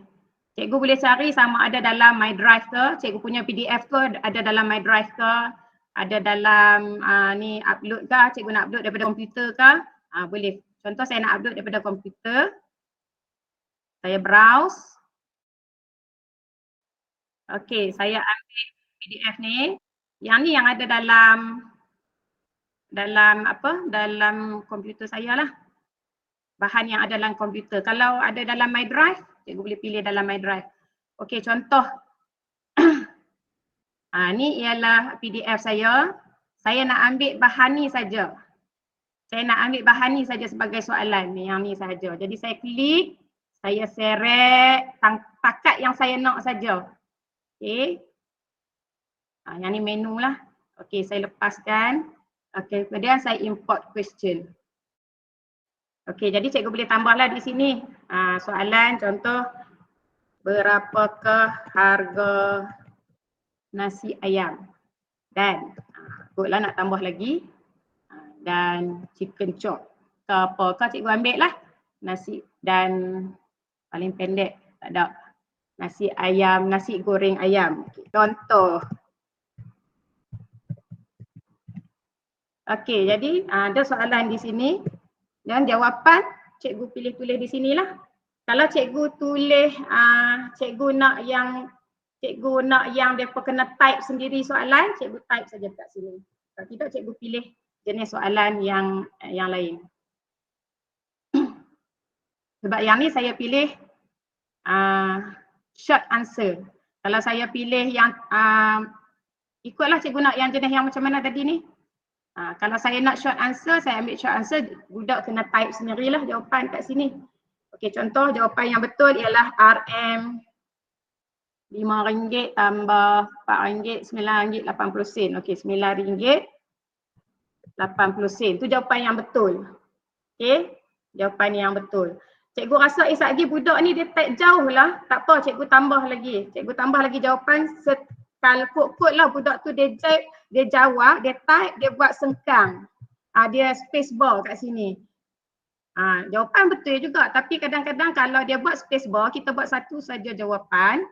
Cikgu boleh cari sama ada dalam My Drive ke, cikgu punya PDF ke ada dalam My Drive ke, ada dalam ni upload ke, cikgu nak upload daripada komputer ke, boleh. Contoh saya nak upload daripada komputer. Saya browse. Okey, saya ambil PDF ni. Yang ni yang ada dalam apa? Dalam komputer saya lah. Bahan yang ada dalam komputer. Kalau ada dalam My Drive, cikgu boleh pilih dalam My Drive. Okey, contoh. Ni ialah PDF saya. Saya nak ambil bahan ni saja. Saya nak ambil bahan ni saja sebagai soalan. Yang ni saja. Jadi saya klik, saya seret takat yang saya nak saja. Okey. Yang ni menu lah. Okey, saya lepaskan. Okey, kemudian saya import question. Okey, jadi cikgu boleh tambahlah di sini soalan contoh, berapakah harga nasi ayam? Dan ikutlah nak tambah lagi dan chicken chop ke apakah, cikgu ambil lah nasi dan paling pendek tak ada, nasi ayam, nasi goreng ayam. Okay, contoh. Okey, jadi ada soalan di sini. Dan jawapan cikgu pilih tulis di sinilah. Kalau cikgu tulis, cikgu nak yang mereka kena type sendiri soalan, cikgu type saja kat sini. Kalau tidak, cikgu pilih jenis soalan yang lain. Sebab yang ni saya pilih short answer. Kalau saya pilih yang ikutlah cikgu nak yang jenis yang macam mana tadi ni. Kalau saya nak short answer, saya ambil short answer, budak kena type sendirilah jawapan kat sini. Okey, contoh jawapan yang betul ialah RM RM5 tambah RM4, RM9.80. Okey, RM9.80. Itu jawapan yang betul. Okey, jawapan yang betul. Cikgu rasa lagi budak ni dia type jauh lah. Tak apa, cikgu tambah lagi. Cikgu tambah lagi jawapan. Kalau kod-kod lah budak tu dia jawab, dia type, dia buat sengkang. Dia space bar kat sini. Jawapan betul juga, tapi kadang-kadang kalau dia buat space bar, kita buat satu saja jawapan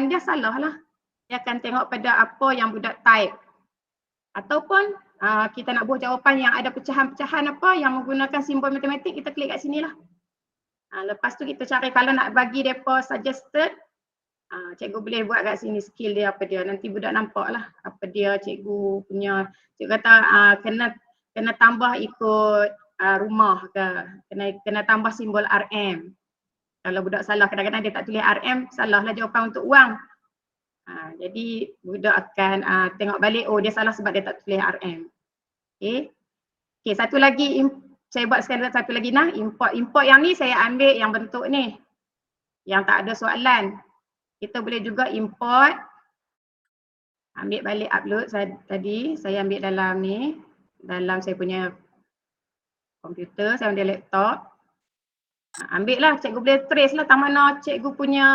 dia salah lah. Dia akan tengok pada apa yang budak type. Ataupun kita nak buat jawapan yang ada pecahan-pecahan apa yang menggunakan simbol matematik, kita klik kat sini lah. Lepas tu kita cari, kalau nak bagi mereka suggested, cikgu boleh buat kat sini skill dia apa dia. Nanti budak nampak lah apa dia cikgu punya. Cikgu kata kena tambah ikut rumah ke. Kena tambah simbol RM. Kalau budak salah, kadang-kadang dia tak tulis RM, salahlah jawapan untuk wang. Jadi budak akan tengok balik, oh dia salah sebab dia tak tulis RM. Okay, satu lagi saya buat sekali satu lagi nah, import yang ni saya ambil yang bentuk ni. Yang tak ada soalan. Kita boleh juga import. Ambil balik upload tadi, saya ambil dalam ni, dalam saya punya komputer, saya ambil laptop. Ambil lah, cikgu boleh trace lah tak mana cikgu punya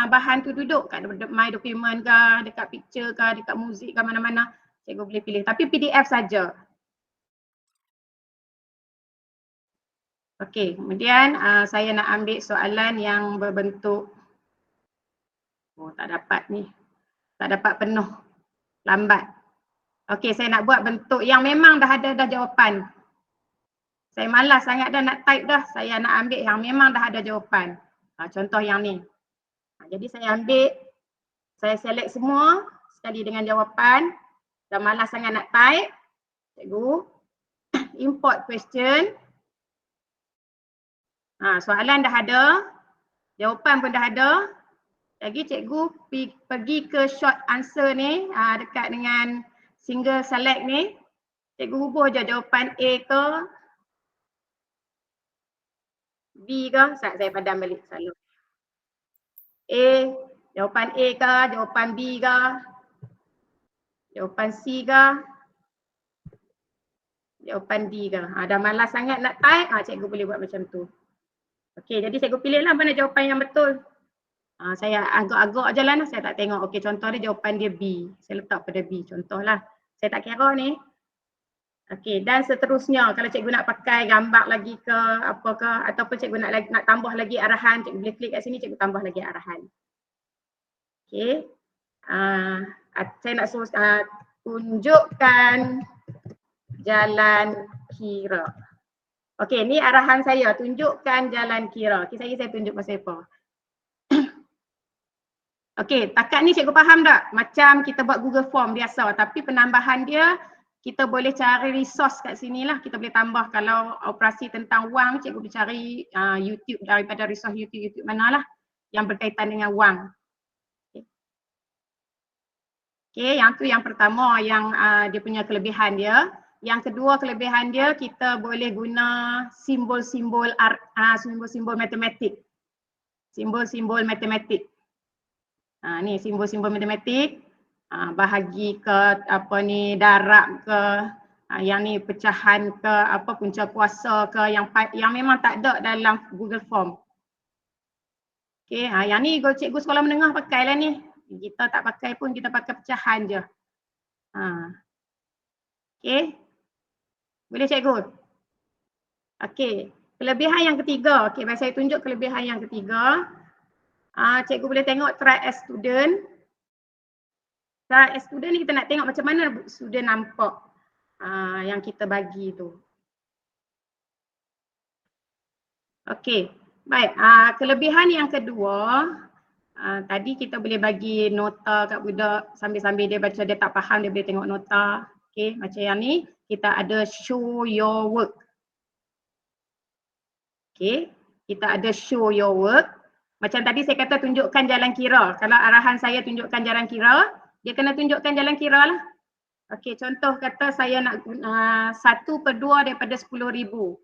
bahan tu duduk kat my document ke, dekat picture ke, dekat muzik ke, mana-mana cikgu boleh pilih. Tapi PDF saja. Okey, kemudian saya nak ambil soalan yang berbentuk, oh tak dapat ni, tak dapat penuh, lambat. Okey, saya nak buat bentuk yang memang dah ada jawapan. Saya malas sangat dah nak type dah, saya nak ambil yang memang dah ada jawapan. Contoh yang ni. Jadi saya ambil, saya select semua sekali dengan jawapan. Dah malas sangat nak type. Cikgu, import question. Soalan dah ada, jawapan pun dah ada. Lagi cikgu pergi ke short answer ni, dekat dengan single select ni. Cikgu hubung je jawapan A ke B ke, saya padam balik selalu. A, jawapan A ke, jawapan B ke, jawapan C ke, jawapan D ke. Dah malas sangat nak type, cikgu boleh buat macam tu. Okey, jadi cikgu pilih lah mana jawapan yang betul. Saya agak-agak je lah, saya tak tengok. Okey, contoh dia jawapan dia B. Saya letak pada B, contoh lah. Saya tak kira ni. Okey, dan seterusnya kalau cikgu nak pakai gambar lagi ke apa ke, ataupun cikgu nak tambah lagi arahan, cikgu boleh klik kat sini, cikgu tambah lagi arahan. Okey. Saya nak tunjukkan jalan kira. Okey, ni arahan saya, tunjukkan jalan kira. Okey, saya tunjuk pasal apa. Okey, takat ni cikgu faham tak? Macam kita buat Google Form biasa, tapi penambahan dia kita boleh cari resource kat sini lah. Kita boleh tambah kalau operasi tentang wang, cikgu boleh cari YouTube, daripada resource YouTube mana lah yang berkaitan dengan wang. Okey, yang tu yang pertama yang dia punya kelebihan dia. Yang kedua kelebihan dia, kita boleh guna simbol-simbol matematik. Simbol-simbol matematik. Ni simbol-simbol matematik. Bahagi ke apa ni, darab ke, yang ni pecahan ke, apa punca kuasa ke, yang memang tak ada dalam Google Form. Okey, yang ni cikgu sekolah menengah pakailah ni. Kita tak pakai pun, kita pakai pecahan je. Okey. Boleh cikgu? Okey. Kelebihan yang ketiga. Okey, baik saya tunjuk kelebihan yang ketiga. Cikgu boleh tengok try as student. Try as student ni kita nak tengok macam mana student nampak yang kita bagi tu. Okey. Baik, kelebihan yang kedua, tadi kita boleh bagi nota kat budak sambil-sambil dia baca, dia tak faham dia boleh tengok nota. Okey, macam yang ni kita ada show your work. Okey, kita ada show your work. Macam tadi saya kata tunjukkan jalan kira. Kalau arahan saya tunjukkan jalan kira, dia kena tunjukkan jalan kira lah. Okey, contoh kata saya nak 1/2 daripada 10,000.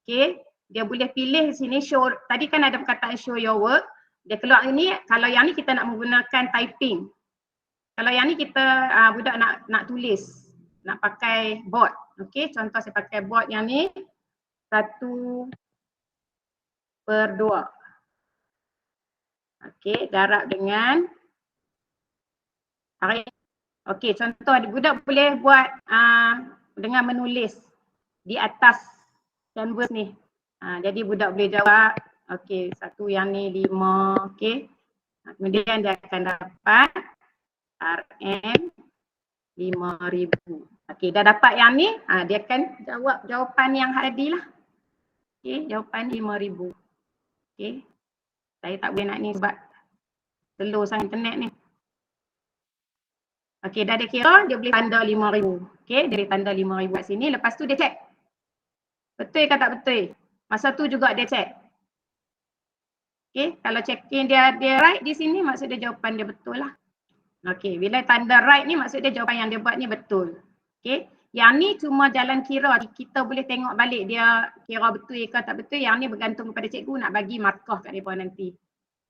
Okey, dia boleh pilih sini show, tadi kan ada perkataan show your work. Dia keluar ini, kalau yang ni kita nak menggunakan typing. Kalau yang ni kita budak nak tulis, nak pakai board. Okey, contoh saya pakai board yang ni 1/2. Okey, darab dengan tarik. Okey, contoh budak boleh buat dengan menulis di atas canvas ni. Jadi budak boleh jawab, okey, satu yang ni 5, okey. Kemudian dia akan dapat RM 5,000. Okey, dah dapat yang ni, dia akan jawab jawapan yang tadi lah. Okey, jawapan 5,000. Okey. Saya tak boleh nak ni sebab slow sangat internet ni. Okey, dah dia kira, dia boleh tanda 5,000. Okey, dia boleh tanda 5,000 kat sini. Lepas tu dia check. Betul ke tak betul? Masa tu juga dia check. Okey, kalau checking dia right di sini, maksud dia jawapan dia betul lah. Okey, bila tanda right ni maksud dia jawapan yang dia buat ni betul. Okey, Yang ni cuma jalan kira, kita boleh tengok balik dia kira betul ke tak betul. Yang ni bergantung kepada cikgu nak bagi markah kat mereka nanti.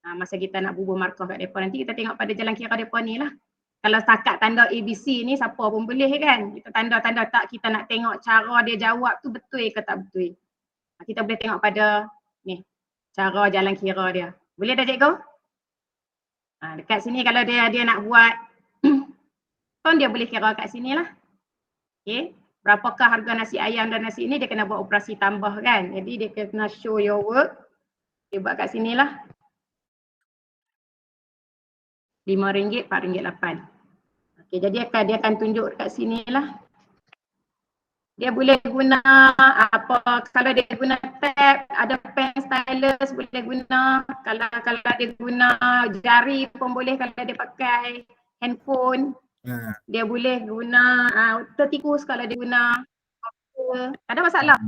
Masa kita nak bubuh markah kat mereka nanti, kita tengok pada jalan kira mereka ni lah. Kalau setakat tanda ABC ni siapa pun boleh kan. Kita tanda-tanda tak, kita nak tengok cara dia jawab tu betul ke tak betul. Kita boleh tengok pada ni, cara jalan kira dia. Boleh dah cikgu? Dekat sini kalau dia nak buat kan dia boleh kira kat sini lah. Okay. Berapakah harga nasi ayam dan nasi ini, dia kena buat operasi tambah kan. Jadi dia kena show your work. Dia buat kat sini lah. RM5, RM4.8. Okay, jadi dia akan tunjuk kat sini lah. Dia boleh guna apa, kalau dia guna tab, ada pen stylus boleh guna. Kalau dia guna jari pun boleh, kalau dia pakai handphone. Dia boleh guna tertikus kalau dia guna apa. Tak ada masalah.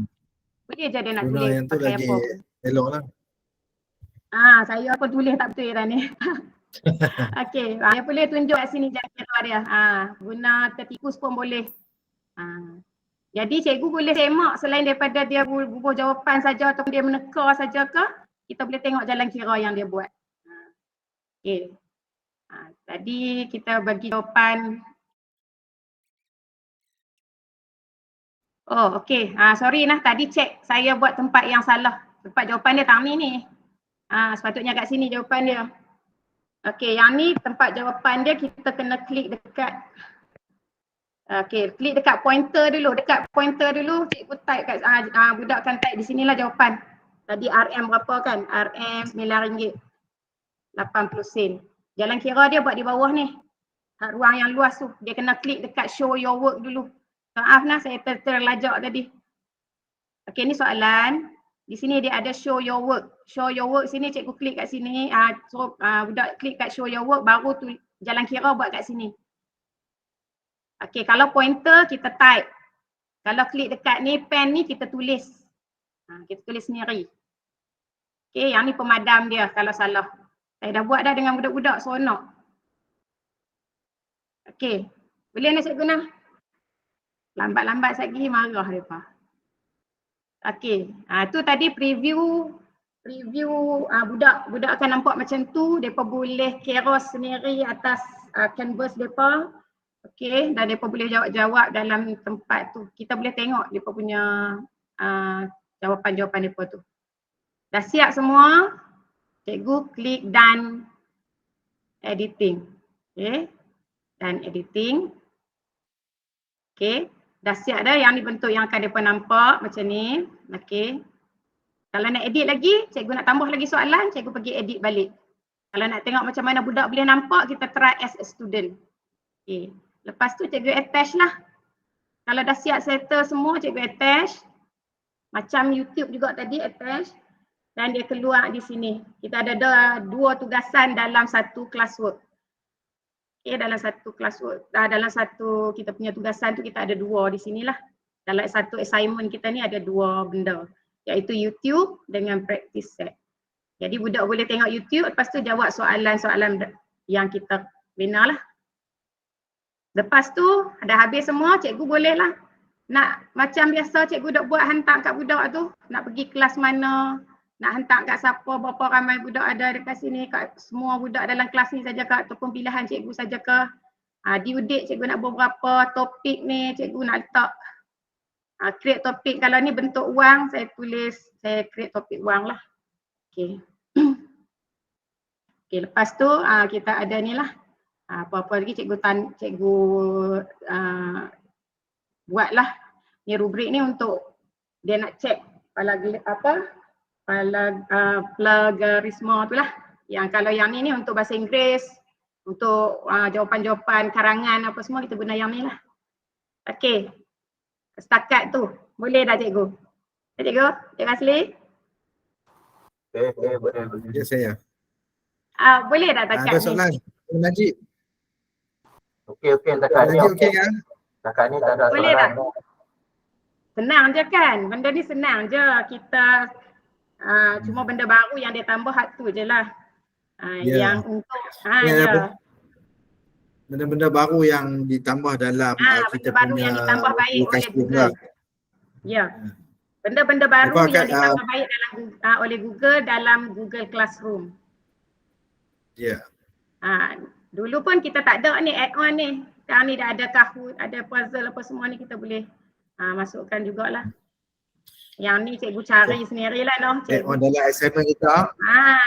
Boleh je dia nak Guna tulis yang tu pakai lagi apa. elok lah. Saya pun tulis tak betul dah ni. Okey, dia boleh tunjuk kat sini jalan kira dia. Guna tertikus pun boleh. Jadi cikgu boleh semak selain daripada dia bubuh jawapan saja atau dia meneka saja ke, kita boleh tengok jalan kira yang dia buat. Okey. Tadi kita bagi jawapan. Oh okey, sorry nah tadi cek saya buat tempat yang salah. Tempat jawapan dia Tami ni. Sepatutnya kat sini jawapan dia. Okey, yang ni tempat jawapan dia, kita kena klik dekat klik dekat pointer dulu. Dekat pointer dulu cikgu type kat budak kan type di sinilah jawapan. Tadi RM berapa kan? RM RM9.80. Jalan kira dia buat di bawah ni. Ruang yang luas tu. Dia kena klik dekat show your work dulu. Maaf nah saya terlajak tadi. Okey, ni soalan. Di sini dia ada show your work. Show your work sini cikgu klik kat sini. Budak klik kat show your work, baru tu jalan kira buat kat sini. Okey, kalau pointer kita type. Kalau klik dekat ni pen ni kita tulis. Kita tulis sendiri. Okey, yang ni pemadam dia kalau salah. Saya dah buat dah dengan budak-budak seronok. Okey, boleh nak cikgu nah? Lambat-lambat lagi marah mereka. Okey, tu tadi preview budak akan nampak macam tu. Mereka boleh kira sendiri atas canvas mereka. Okey, dan mereka boleh jawab-jawab dalam tempat tu. Kita boleh tengok mereka punya jawapan-jawapan mereka tu. Dah siap semua? Cikgu klik done editing. Okey, done editing. Okey, dah siap dah yang ni bentuk yang akan mereka nampak macam ni. Okey. Kalau nak edit lagi, cikgu nak tambah lagi soalan, cikgu pergi edit balik. Kalau nak tengok macam mana budak boleh nampak, kita try as a student. Okey. Lepas tu cikgu attach lah. Kalau dah siap settle semua, cikgu attach. Macam YouTube juga tadi attach. Dan dia keluar di sini. Kita ada dua tugasan dalam satu classwork. Okay, dalam satu classwork. Dalam satu kita punya tugasan tu kita ada dua di sinilah. Dalam satu assignment kita ni ada dua benda. Iaitu YouTube dengan practice set. Jadi budak boleh tengok YouTube, lepas tu jawab soalan-soalan yang kita bina lah. Lepas tu dah habis semua, cikgu boleh lah nak macam biasa cikgu dah buat hantar kat budak tu, nak pergi kelas mana, nak hantar kat siapa, berapa ramai budak ada dekat sini, kat semua budak dalam kelas ni saja ke ataupun pilihan cikgu saja ke. Due date cikgu nak buat berapa, topik ni cikgu nak letak create topik. Kalau ni bentuk wang, saya create topik wang lah. Okay. Okay, lepas tu kita ada ni lah. Apa-apa lagi cikgu buatlah ni rubrik ni untuk dia nak check plagiarisme tu lah. Yang kalau yang ni untuk bahasa Inggeris, untuk jawapan-jawapan karangan apa semua kita guna yang ni lah. Okey. Setakat tu boleh dah cikgu. Cikgu, Cikgu Asli? Boleh. Ya saya. Boleh dah takat Ada ni. soalan? Najib. Okey, takat ni Najib okey kan? Takat ni tak ada Boleh soalan. tak? Senang je kan? Benda ni senang je. Kita cuma benda baru yang dia tambah tu je lah. Ya. Yang untuk Ya, benda-benda baru yang ditambah dalam kita benda baru punya yang ditambah baik oleh Google Google. Ya. Benda-benda baru Apa, yang ditambah baik dalam oleh Google dalam Google Classroom. Ya. Dulu pun kita tak ada ni add-on ni. Sekarang ni dah ada Kahoot, ada puzzle apa semua ni kita boleh masukkan jugalah. Yang ni cikgu cari sendirilah noh. Add-on dalam assignment kita.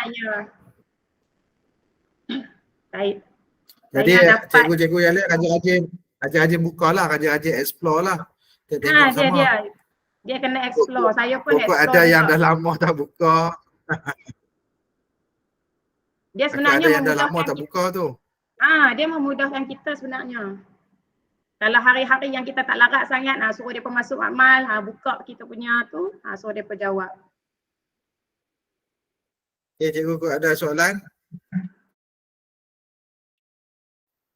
Ya. Baik. Jadi cikgu-cikgu yang lain rajin buka lah, rajin explore lah. Kita tengok sama. Dia kena explore. Saya pun explore. Ada juga yang dah lama tak buka. Dia sebenarnya ada yang dah lama tak buka tu. Dia memudahkan kita sebenarnya. Kalau hari-hari yang kita tak larat sangat, suruh dia masuk amal, buka kita punya tu, suruh dia jawab. Okay, cikgu ada soalan?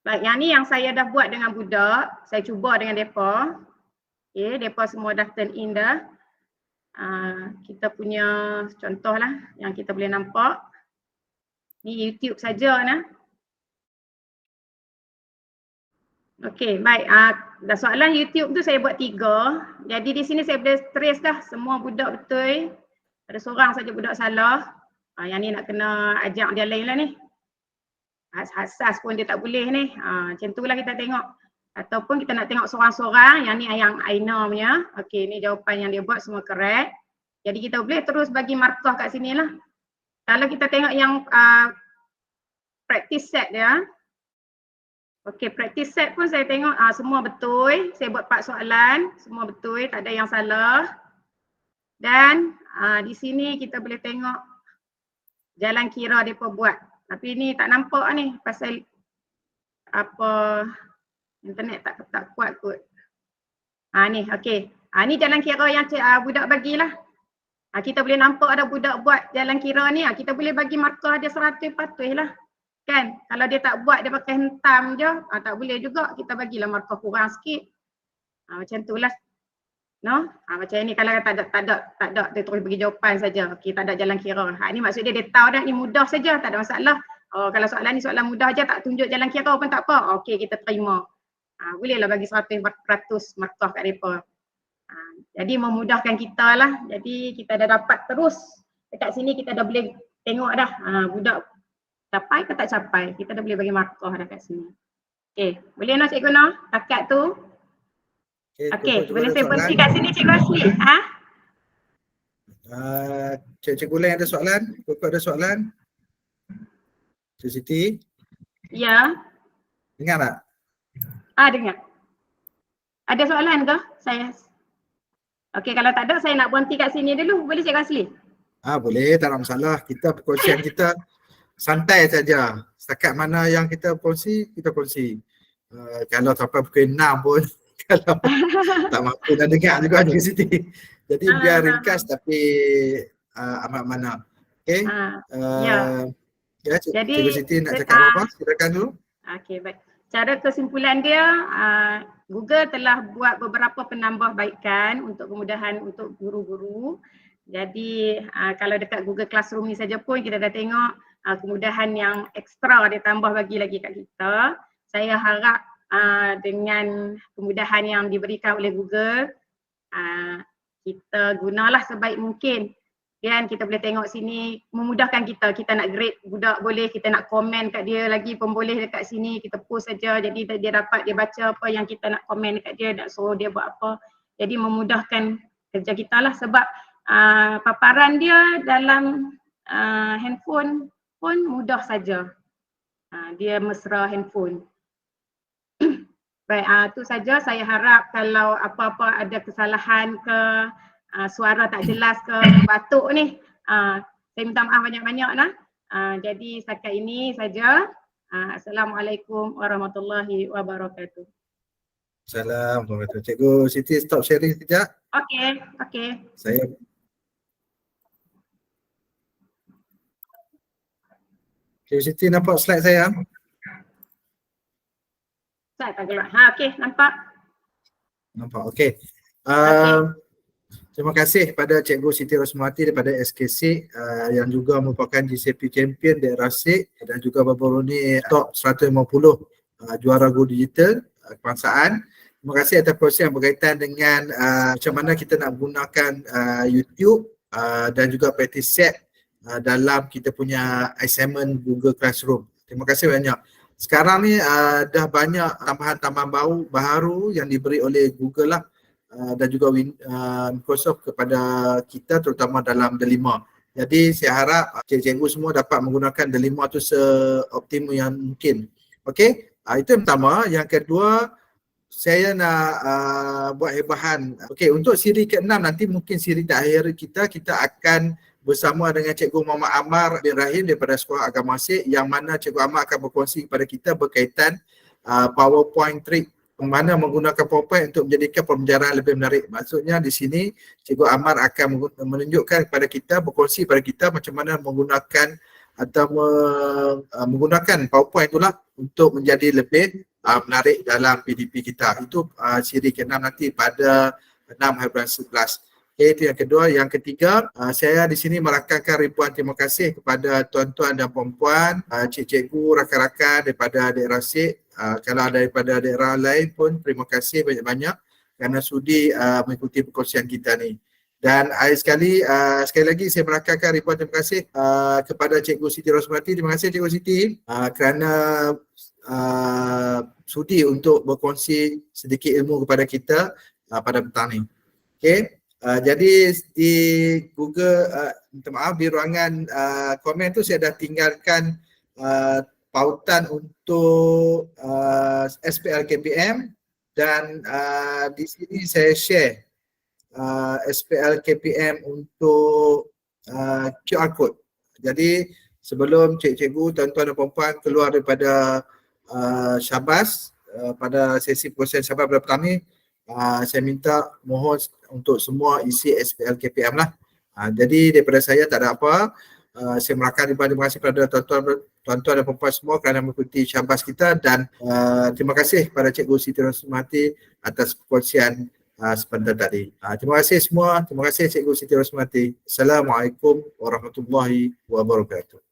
Baik, yang ni yang saya dah buat dengan budak, saya cuba dengan mereka. Okay, mereka semua dah turn in dah. Kita punya contoh lah yang kita boleh nampak. Ni YouTube saja nah. Okey, baik. Soalan YouTube tu saya buat 3. Jadi di sini saya boleh trace dah semua budak betul. Ada seorang saja budak salah. Yang ni nak kena ajak dia lain lah ni. Asas pun dia tak boleh ni. Macam tu lah kita tengok. Ataupun kita nak tengok seorang-seorang. Yang ni yang Aina punya. Okey, ni jawapan yang dia buat semua correct. Jadi kita boleh terus bagi markah kat sini lah. Kalau kita tengok yang practice set dia. Okey, practice set pun saya tengok semua betul. Saya buat 4 soalan, semua betul, tak ada yang salah. Dan di sini kita boleh tengok jalan kira mereka buat. Tapi ni tak nampak ni pasal apa internet tak kuat kot. Ni okey. Ni jalan kira yang budak bagilah. Kita boleh nampak ada budak buat jalan kira ni, kita boleh bagi markah dia 100 patuh lah. Kan? Kalau dia tak buat, dia pakai hentam je, tak boleh juga, kita bagilah markah kurang sikit. Macam tu lah. No? Macam ni kalau tak ada, dia terus bagi jawapan saja. Okey, tak ada jalan kira. Ni maksud dia tahu dah, ni mudah saja, tak ada masalah. Kalau soalan ni soalan mudah je, tak tunjuk jalan kira pun tak apa. Okey, kita terima. Bolehlah bagi 100% markah kat mereka. Jadi memudahkan kita lah. Jadi kita dah dapat terus dekat sini kita dah boleh tengok dah budak capai ke tak capai. Kita dah boleh bagi markah dah kat sini. Okey, boleh no cikgu no? Takat tu. Okey, boleh saya berhenti kat sini cikgu Asli. Cikgu lain ada soalan? Cikgu ada soalan? Cikgu Siti? Ya. Dengar tak? Dengar. Ada soalan ke? Okey, kalau tak ada saya nak berhenti kat sini dulu. Boleh cikgu Asli? Boleh, tak ada masalah. Kita perkongsian kita santai saja. Setakat mana yang kita kongsi, kita kongsi. Kalau sampai pukul 6 pun kalau tak mampu nak dengar juga Cikgu Siti. Jadi biar ringkas tapi amat mana. Okey. Ya, Cikgu Siti nak cakap apa? Silakan dulu. Okey, baik. Cara kesimpulan dia, Google telah buat beberapa penambahbaikan untuk kemudahan untuk guru-guru. Jadi kalau dekat Google Classroom ni saja pun kita dah tengok kemudahan yang ekstra dia tambah bagi lagi kat kita. Saya harap dengan kemudahan yang diberikan oleh Google, kita gunalah sebaik mungkin. Dan kita boleh tengok sini memudahkan kita. Kita nak grade budak boleh, kita nak komen kat dia lagi pun boleh dekat sini. Kita post saja, jadi dia dapat, dia baca apa yang kita nak komen dekat dia, nak suruh dia buat apa. Jadi memudahkan kerja kita lah sebab paparan dia dalam handphone pun mudah saja. Dia mesra handphone. Baik, tu saja. Saya harap kalau apa-apa ada kesalahan ke, suara tak jelas ke, batuk ni, saya minta maaf banyak-banyak lah. Jadi setakat ini saja. Assalamualaikum warahmatullahi wabarakatuh. Assalamualaikum. Cikgu Siti stop sharing sekejap. Okey. Cikgu Siti nampak slide saya? Saya tak gelap. Okey, nampak. Okey. Terima kasih kepada Cikgu Siti Rosmawati daripada SKC yang juga merupakan GCP champion daerah SIK dan juga baru-baru ni top 150 Juara Go Digital kebangsaan. Terima kasih atas proses yang berkaitan dengan macam mana kita nak gunakan YouTube dan juga practice set dalam kita punya assignment Google Classroom. Terima kasih banyak. Sekarang ni dah banyak tambahan-tambahan baru yang diberi oleh Google lah dan juga Microsoft kepada kita, terutama dalam The 5. Jadi saya harap cikgu semua dapat menggunakan The 5 tu seoptimum yang mungkin. Okey, itu yang pertama. Yang kedua, saya nak buat hebahan. Okey, untuk siri ke-6 nanti mungkin siri terakhir kita akan bersama dengan Cikgu Muhammad Amar bin Rahim daripada Sekolah Agama Masih, yang mana Cikgu Amar akan berkongsi kepada kita berkaitan PowerPoint trick, mana menggunakan PowerPoint untuk menjadikan pembelajaran lebih menarik. Maksudnya di sini Cikgu Amar akan menunjukkan kepada kita, berkongsi kepada kita macam mana menggunakan atau menggunakan PowerPoint itulah untuk menjadi lebih menarik dalam PDP kita. Itu siri ke-6 nanti pada 6/11. Okay, itu yang kedua. Yang ketiga, saya di sini merakamkan ribuan terima kasih kepada tuan-tuan dan puan-puan, cikgu, rakan-rakan daripada daerah Sik. Kalau daripada daerah lain pun terima kasih banyak-banyak kerana sudi mengikuti perkongsian kita ni. Dan sekali lagi saya merakamkan ribuan terima kasih kepada Cikgu Siti Rosmati. Terima kasih Cikgu Siti kerana sudi untuk berkongsi sedikit ilmu kepada kita pada petang ni. Okey. Jadi di Google, minta maaf, di ruangan komen tu saya dah tinggalkan pautan untuk SPL KPM dan di sini saya share SPL KPM untuk QR code. Jadi sebelum cikgu, tuan-tuan dan puan-puan keluar daripada Syabas pada sesi proses Syabas pada petang ni, saya minta mohon untuk semua isi SPL KPM lah. Jadi daripada saya tak ada apa. Saya merakamkan terima kasih kepada tuan-tuan dan puan-puan semua kerana mengikuti Syabas kita, dan terima kasih kepada Cikgu Siti Rosmati atas perkongsian sebentar tadi. Terima kasih semua. Terima kasih Cikgu Siti Rosmati. Assalamualaikum warahmatullahi wabarakatuh.